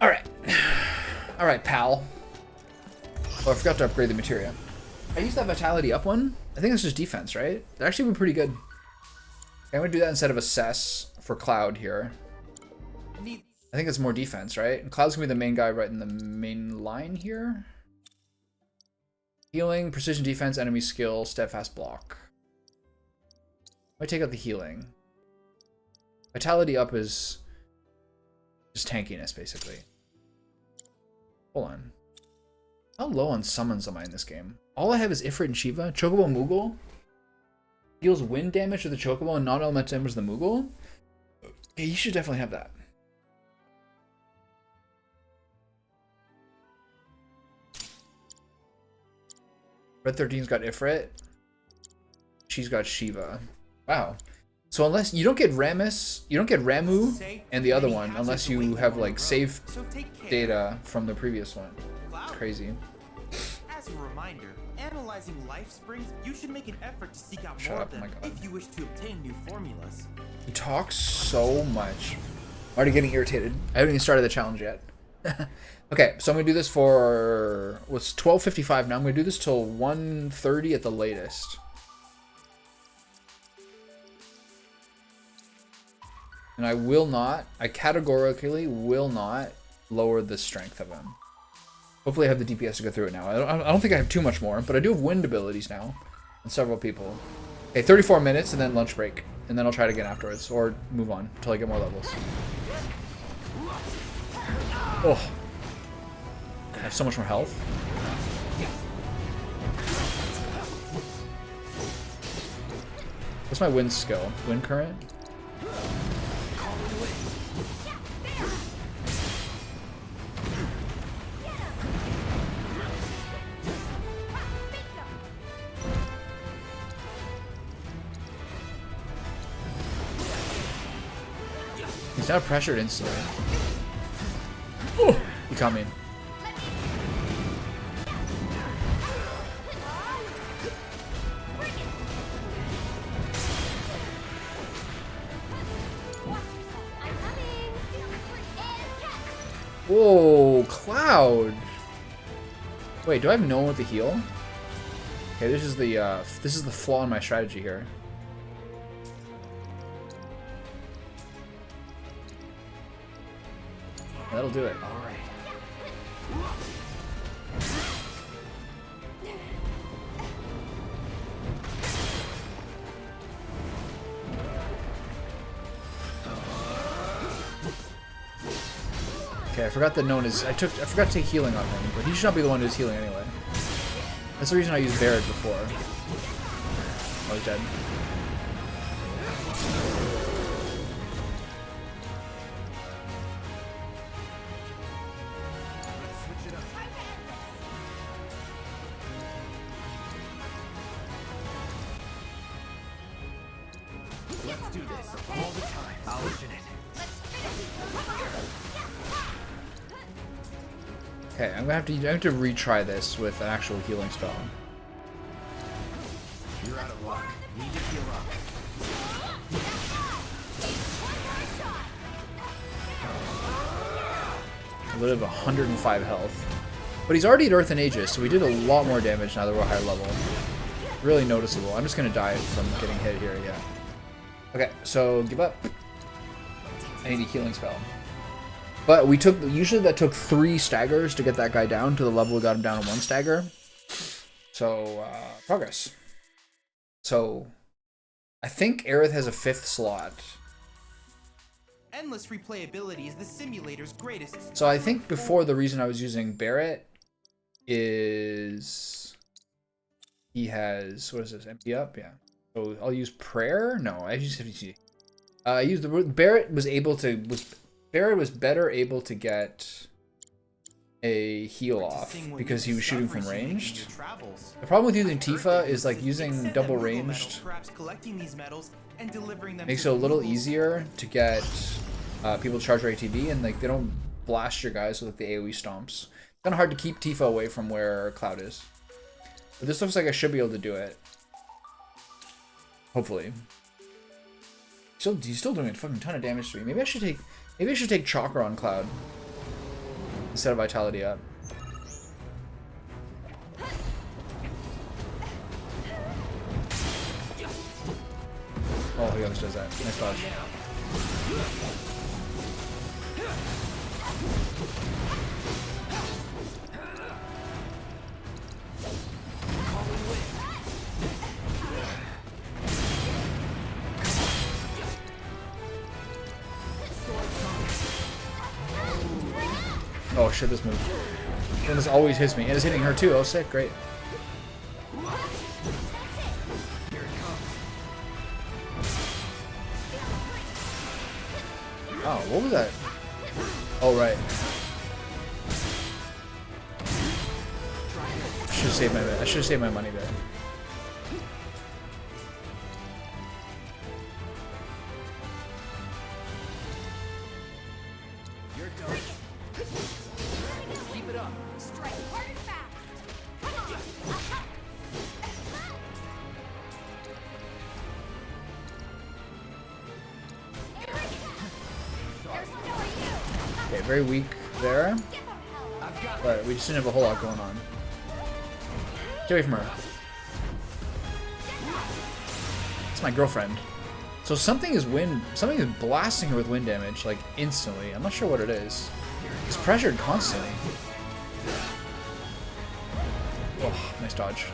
Alright. Alright, pal. Oh, I forgot to upgrade the materia. I used that vitality up one. I think that's just defense, right? They're actually been pretty good. Okay, I'm gonna do that instead of assess for Cloud here. I think it's more defense, right? And Cloud's gonna be the main guy right in the main line here. Healing, precision defense, enemy skill, steadfast block. I take out the healing. Vitality up is just tankiness, basically. Hold on. How low on summons am I in this game? All I have is Ifrit and Shiva. Chocobo Moogle deals wind damage to the Chocobo and non-elemental damage to the Moogle. Yeah, you should definitely have that. Red 13's got Ifrit. She's got Shiva. Wow. So unless you don't get Ramus, you don't get Ramu and the other one unless you have like save data from the previous one. It's crazy. As a reminder, analyzing life springs, you should make an effort to seek out Shut more up, of oh them my God. if you wish to obtain new formulas. He talks so much. I'm already getting irritated. I haven't even started the challenge yet. Okay, so I'm gonna do this for what's 12:55 now. I'm gonna do this till 1:30 at the latest. And I will not, I categorically will not lower the strength of him. Hopefully I have the DPS to go through it now. I don't think I have too much more, but I do have wind abilities now. And several people. Okay, 34 minutes and then lunch break. And then I'll try it again afterwards. Or move on until I get more levels. Oh. I have so much more health. What's my wind skill? Wind current? He's not pressured instantly. Oh, he caught me. Whoa, Cloud! Wait, do I have no one with the heal? Okay, this is the flaw in my strategy here. That'll do it. All right. Okay, I forgot that known as I forgot to take healing on him, but he should not be the one who's healing anyway. That's the reason I used Barret before. Oh, he's dead. Let's do this all the time. I'll mention it. Okay, I have to retry this with an actual healing spell. You're out of luck. Need to heal up. I would have 105 health. But he's already at Earth and Aegis, so we did a lot more damage now that we're higher level. Really noticeable. I'm just gonna die from getting hit here, yeah. Okay, so give up. I need a healing spell. But we took, usually that took 3 staggers to get that guy down to the level we got him down in 1 stagger. So, progress. So, I think Aerith has a 5th slot. Endless replayability is the simulator's greatest. So I think before the reason I was using Barret is he has, what is this, MP up? Yeah. So I'll use Prayer? No, I use 50. I used the Barret was able to, Barret was better able to get a heal off because he was shooting from ranged. The problem with using Tifa is like using double ranged makes it a little easier to get people to charge their ATB, and like they don't blast your guys with the AoE stomps. It's kind of hard to keep Tifa away from where Cloud is. But this looks like I should be able to do it. Hopefully. He's still doing a fucking ton of damage to me. Maybe I should take Chakra on Cloud. instead of vitality up. Oh, he always does that. Nice dodge. Oh shit, this move. And this always hits me. And it's hitting her too. Oh sick, great. Oh, what was that? Oh right. I should have saved my money there. Okay, very weak there. But we just didn't have a whole lot going on. Get away from her. It's my girlfriend. So something is blasting her with wind damage, like instantly. I'm not sure what it is. It's pressured constantly. Oh, nice dodge.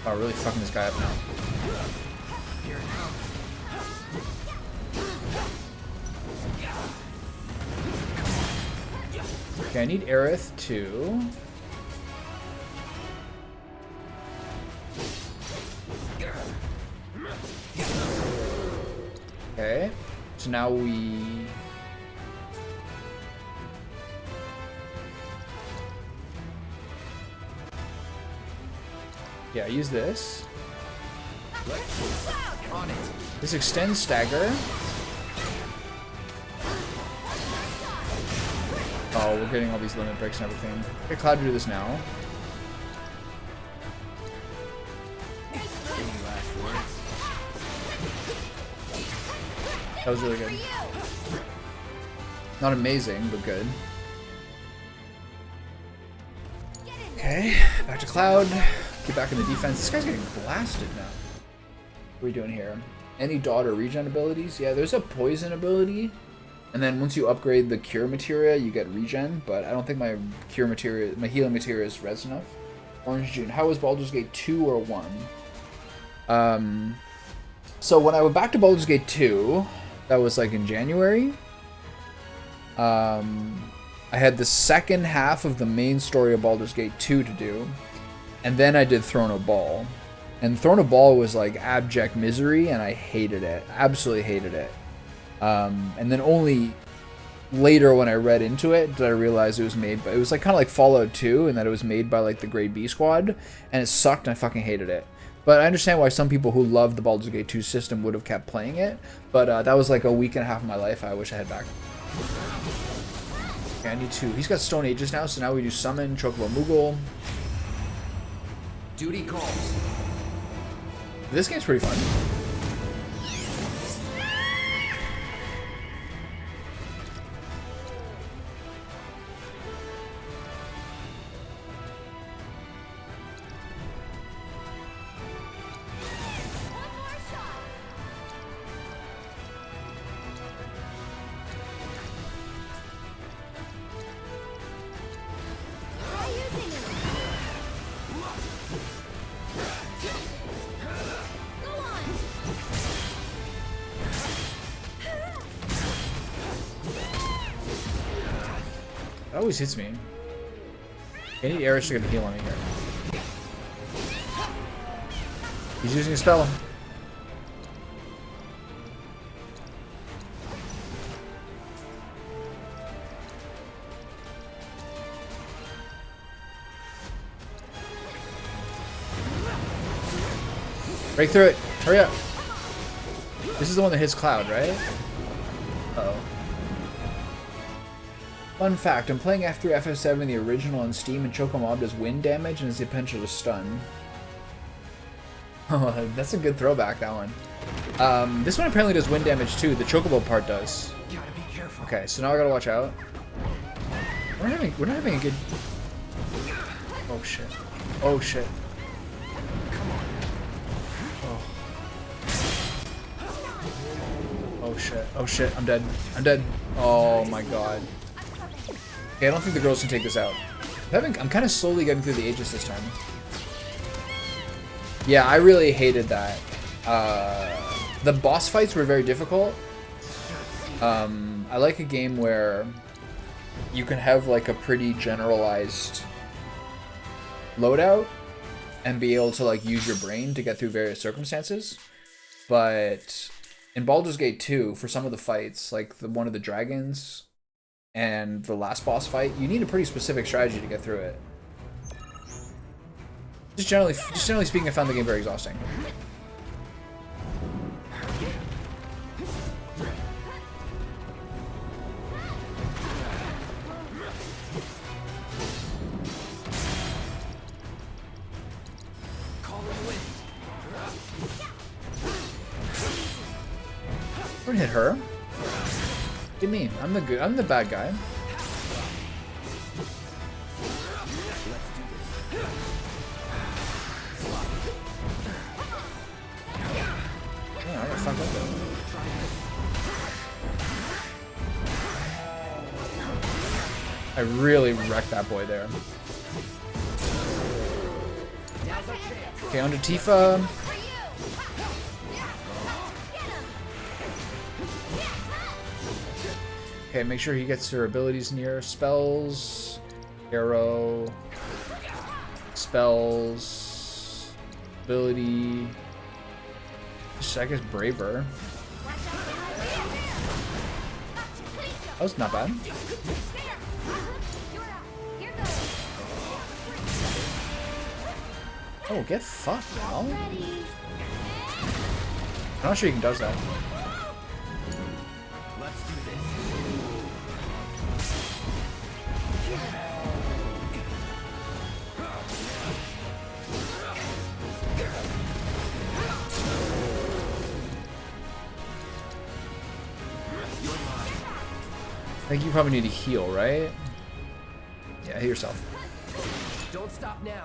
Oh, really fucking this guy up now. Okay, I need Aerith to... Okay, so now we... Yeah, use this. This extends stagger. Oh, we're getting all these limit breaks and everything. Get Cloud to do this now. That was really good. Not amazing, but good. Okay, back to Cloud. Get back in the defense. This guy's getting blasted now. What are we doing here? Any dot or regen abilities? Yeah, there's a poison ability. And then once you upgrade the cure materia, you get regen. But I don't think my cure materia, my healing materia is res enough. Orange June. How was Baldur's Gate 2 or 1? So when I went back to Baldur's Gate 2, that was like in January. I had the second half of the main story of Baldur's Gate 2 to do. And then I did Throne of Ball. And Throne of Ball was like abject misery, and I hated it. Absolutely hated it. And then only later when I read into it did I realize it was made by... It was like kind of like Fallout 2, and that it was made by like the Grade B squad. And it sucked, and I fucking hated it. But I understand why some people who love the Baldur's Gate 2 system would have kept playing it. But that was like a week and a half of my life I wish I had back. Okay, I need 2. He's got Stone Ages now, so now we do Summon, Chocobo Moogle. Duty calls. This game's pretty fun. It always hits me. I need Eris to get a heal on me here. He's using a spell. Break through it. Hurry up. This is the one that hits Cloud, right? Uh-oh. Fun fact, I'm playing F3 FF7 the original on Steam, and Chocomob does wind damage and has the potential to stun. Oh, that's a good throwback, that one. This one apparently does wind damage too. The chocobo part does. Gotta be careful. Okay, so now I gotta watch out. We're not having a good. Oh shit. Oh shit. Oh. Oh shit. Oh shit. I'm dead. I'm dead. Oh my god. Okay, I don't think the girls can take this out. I'm kind of slowly getting through the Aegis this time. Yeah, I really hated that. The boss fights were very difficult. I like a game where you can have like a pretty generalized loadout and be able to like use your brain to get through various circumstances. But in Baldur's Gate 2, for some of the fights, like one of the dragons and the last boss fight, you need a pretty specific strategy to get through it. Just generally speaking, I found the game very exhausting. Don't hit her. Hit me. I'm the bad guy. Yeah, I got fucked up though. I really wrecked that boy there. Okay, on to Tifa. Okay, make sure he gets her abilities near. Spells, arrow, spells, ability. I guess braver. That was not bad. Oh, get fucked now. I'm not sure you can dodge that. I think you probably need to heal, right? Yeah, hit yourself. Don't stop now.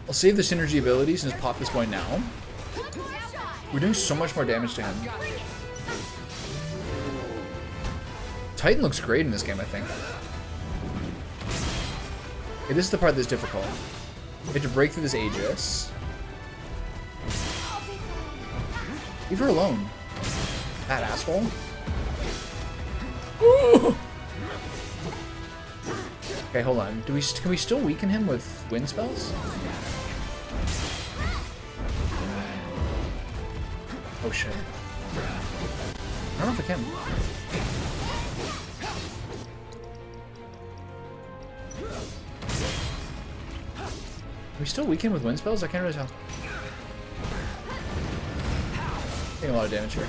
I'll save the synergy abilities and just pop this boy now. We're doing so much more damage to him. Titan looks great in this game, I think. Okay, this is the part that's difficult. We have to break through this Aegis. Leave her alone. That asshole. Ooh! Okay, hold on. Can we still weaken him with wind spells? Oh shit. I don't know if I can. Can we still weaken with wind spells? I can't really tell. Taking a lot of damage here.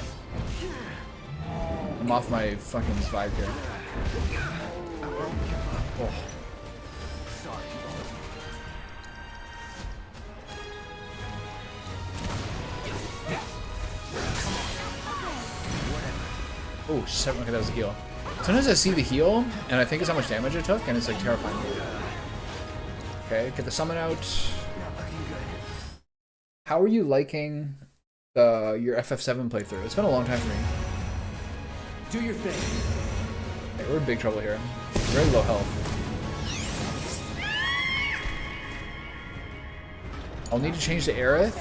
I'm off my fucking vibe here. Oh. Oh, shit, okay, that was a heal. Sometimes I see the heal, and I think it's how much damage it took, and it's like terrifying. Okay, get the summon out. How are you liking your FF7 playthrough? It's been a long time for me. Do your thing. Okay, we're in big trouble here. Very low health. I'll need to change to Aerith.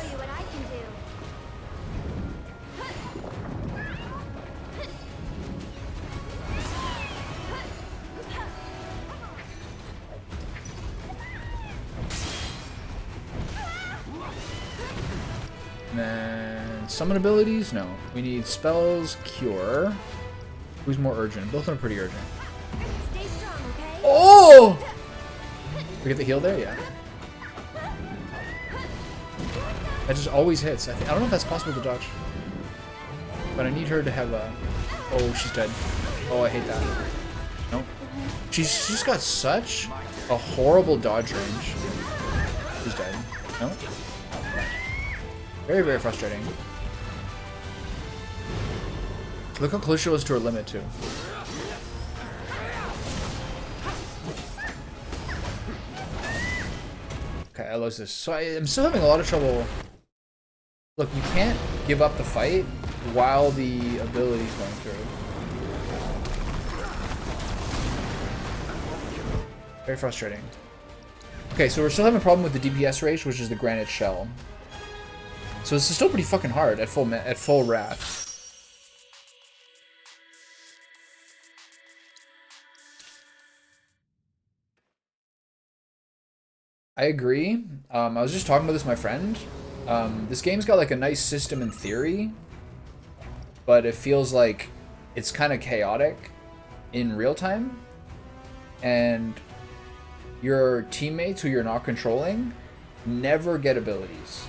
And then summon abilities? No. We need spells, cure. Who's more urgent? Both of them are pretty urgent. Stay strong, okay? Oh! We get the heal there? Yeah. That just always hits. I don't know if that's possible to dodge. But I need her to have a... Oh, she's dead. Oh, I hate that. Nope. She's got such a horrible dodge range. She's dead. Nope. Very, very frustrating. Look how close she was to her limit, too. Okay, I lost this. So I'm still having a lot of trouble. Look, you can't give up the fight while the ability's going through. Very frustrating. Okay, so we're still having a problem with the DPS range, which is the granite shell. So this is still pretty fucking hard at full wrath. I agree. I was just talking about this with my friend. This game's got like a nice system in theory, but it feels like it's kind of chaotic in real time. And your teammates who you're not controlling never get abilities.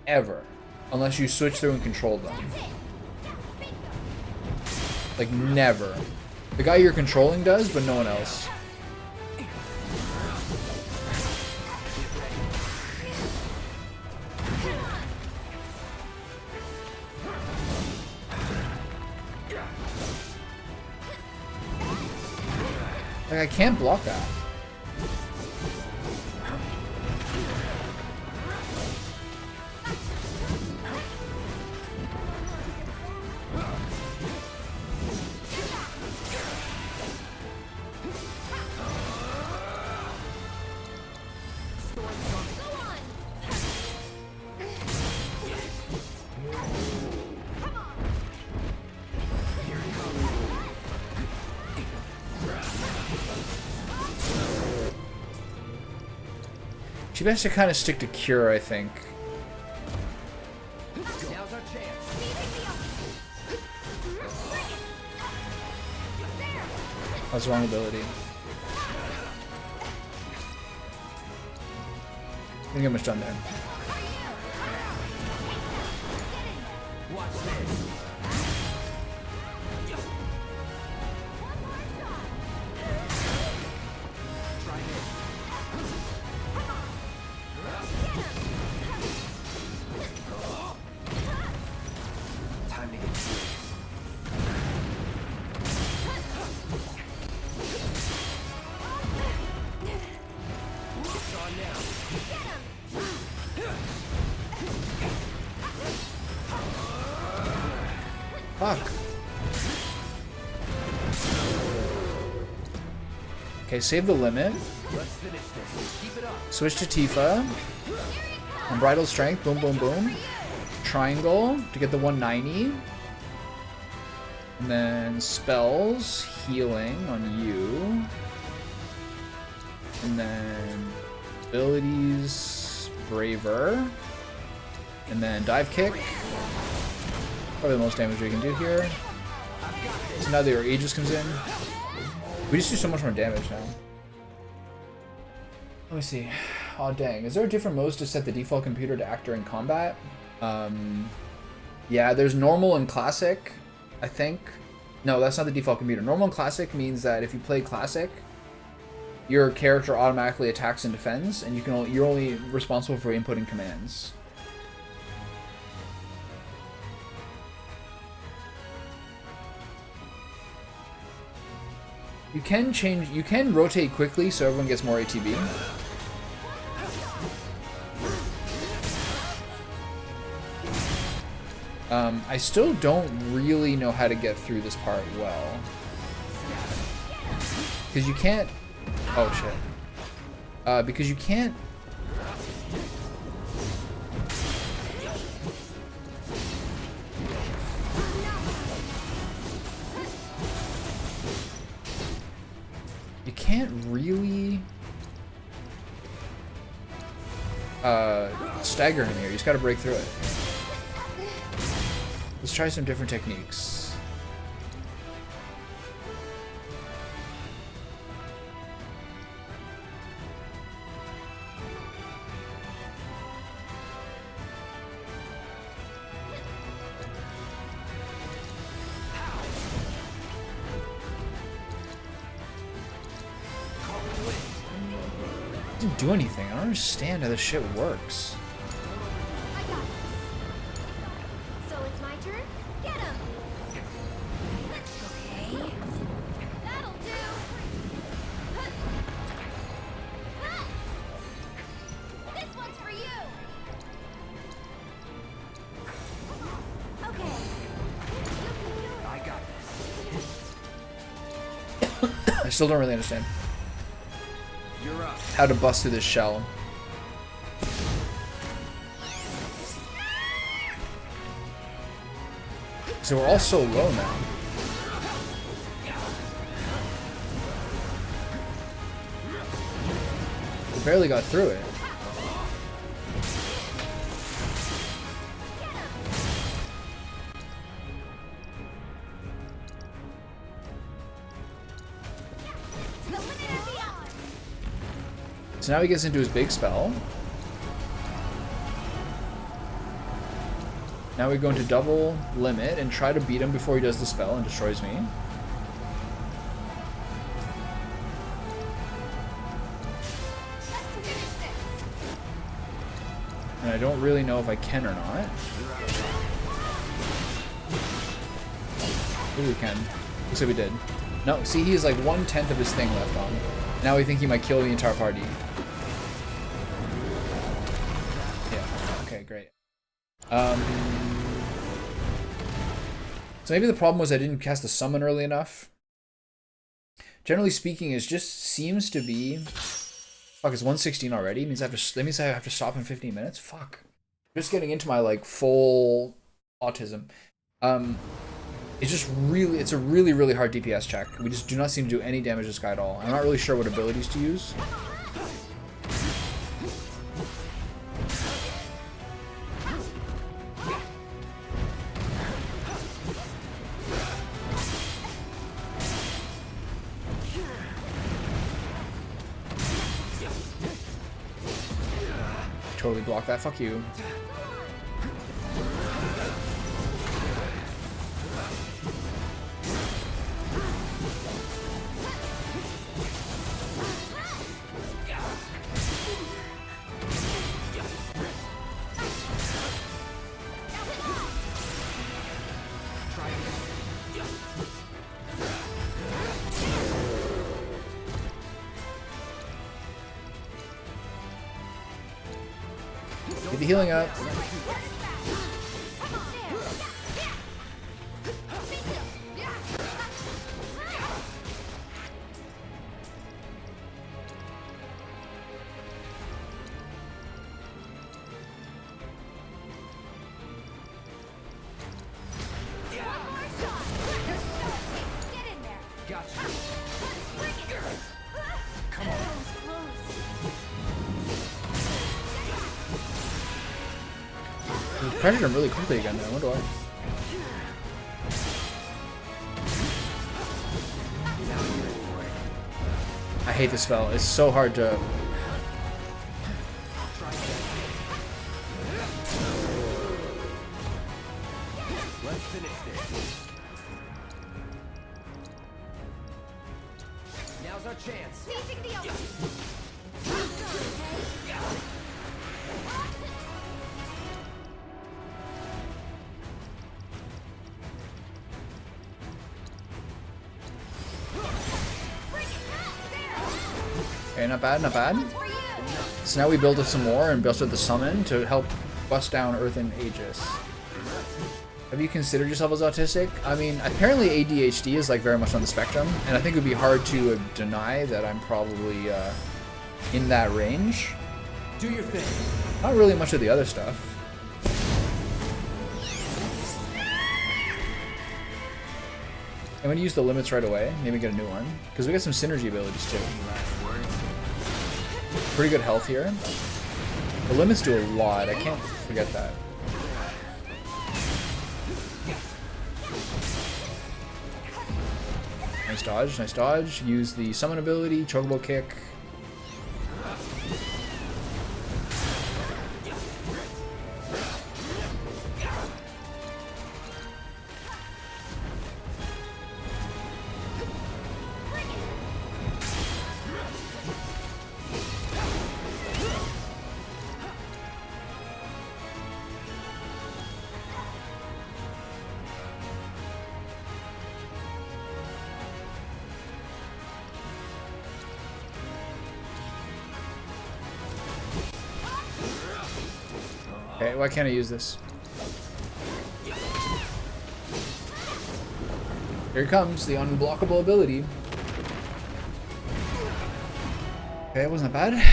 Ever. Unless you switch through and control them. Like, never. The guy you're controlling does, but no one else. Like, I can't block that. She has to kind of stick to Cure, I think. Now's our chance. That's the wrong ability. Didn't get much done there. Watch this. Try this. Time to get serious. It's on now. Fuck. Okay, save the limit. Let's finish this. Keep it up. Switch to Tifa. Unbridled Strength. Boom, boom, boom. Triangle to get the 190. And then spells. Healing on you. And then abilities. Braver. And then dive kick. Probably the most damage we can do here. So now the Aegis comes in. We just do so much more damage now. Let me see. Oh dang, is there different modes to set the default computer to act during combat? Yeah, there's normal and classic, I think. No, that's not the default computer. Normal and classic means that if you play classic, your character automatically attacks and defends, and you're only responsible for inputting commands. You can rotate quickly so everyone gets more ATB. I still don't really know how to get through this part well. Because you can't... Oh shit. Because you can't... You can't really... stagger him here. You just gotta break through it. Let's try some different techniques. Didn't do anything. I don't understand how this shit works. I got this. So it's my turn? Get him! Okay. That'll do! This one's for you! Okay. I got I still don't really understand You're up. how to bust through this shell. So we're all so low now. We barely got through it. So now he gets into his big spell. Now we go into double limit and try to beat him before he does the spell and destroys me. And I don't really know if I can or not. Maybe we can. Looks like we did. No, see, he has like 1/10 of his thing left on. Now we think he might kill the entire party. Yeah, okay, great. So maybe the problem was I didn't cast the summon early enough. Generally speaking, it just seems to be... Fuck, it's 1:16 already? That means I have to stop in 15 minutes? Fuck. Just getting into my, like, full autism. It's just really, it's a really, really hard DPS check. We just do not seem to do any damage to this guy at all. I'm not really sure what abilities to use. Totally block that, fuck you. Get the healing up. Pressured him really quickly again, I wonder why. I hate this spell. It's so hard to... Let's finish this. Now's our chance. Seizing the open. Okay, not bad, not bad. So now we build up some more and build up the summon to help bust down Earth and Aegis. Have you considered yourself as autistic? I mean, apparently ADHD is like very much on the spectrum, and I think it would be hard to deny that I'm probably in that range. Do your thing. Not really much of the other stuff. I'm gonna use the limits right away, maybe get a new one, because we got some synergy abilities too. Pretty good health here. The limits do a lot, I can't forget that. Nice dodge, nice dodge. Use the summon ability, chocobo kick. Why can't I use this? Here comes the unblockable ability. Okay, it wasn't that bad.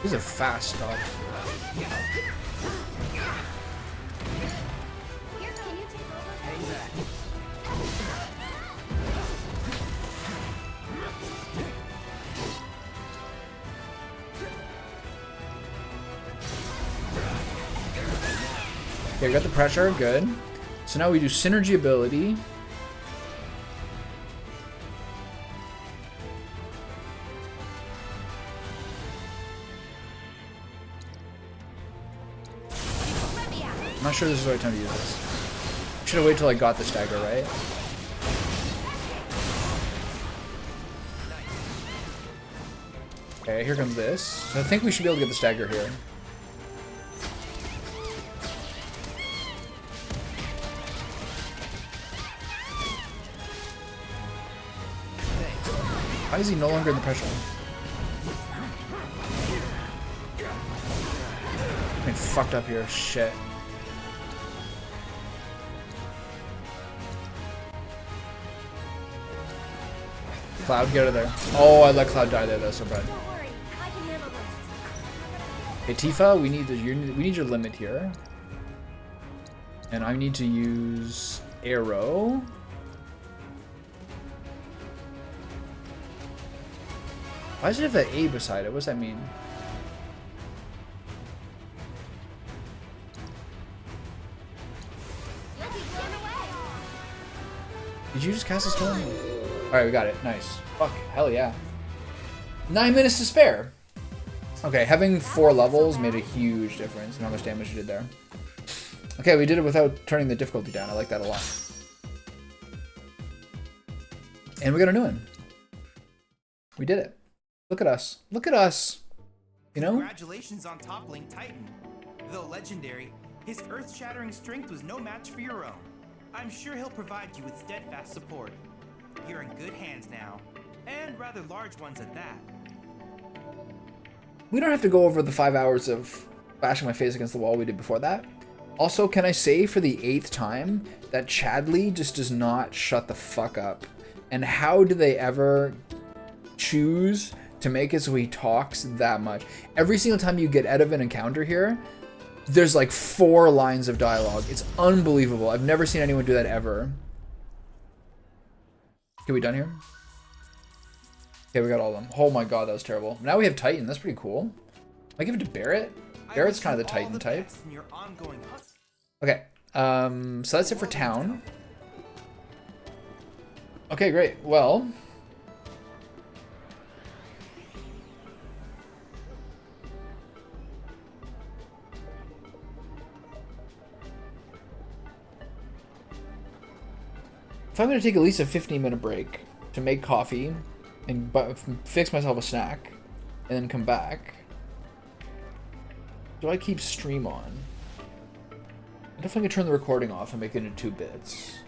These are fast stuff. Okay, we got the pressure, good. So now we do synergy ability. I'm not sure this is the right time to use this. Should have waited till I got the stagger, right? Okay, here comes this. So I think we should be able to get the stagger here. Why is he no longer in the pressure? I'm fucked up here. Shit. Cloud, get out of there. Oh, I let Cloud die there. That's so bad. Okay, Tifa, we need your limit here, and I need to use arrow. Why does it have that A beside it? What does that mean? Did you just cast a spell? Alright, we got it. Nice. Fuck. Hell yeah. 9 minutes to spare. Okay, having 4 levels made a huge difference in how much damage you did there. Okay, we did it without turning the difficulty down. I like that a lot. And we got a new one. We did it. Look at us. Look at us. You know? Congratulations on toppling Titan. Though legendary, his earth-shattering strength was no match for your own. I'm sure he'll provide you with steadfast support. You're in good hands now, and rather large ones at that. We don't have to go over the 5 hours of bashing my face against the wall we did before that. Also, can I say for the 8th time that Chadley just does not shut the fuck up? And how do they ever choose to make it so he talks that much? Every single time you get out of an encounter here, there's like 4 lines of dialogue. It's unbelievable. I've never seen anyone do that ever. Okay, we done here? Okay, we got all of them. Oh my god, that was terrible. Now we have Titan. That's pretty cool. I give it to Barrett. Barrett's kind of the Titan type. Okay, so that's it for town. Okay, great. Well, if I'm going to take at least a 15-minute break to make coffee and fix myself a snack and then come back, do I keep stream on? I definitely can turn the recording off and make it into 2 bits.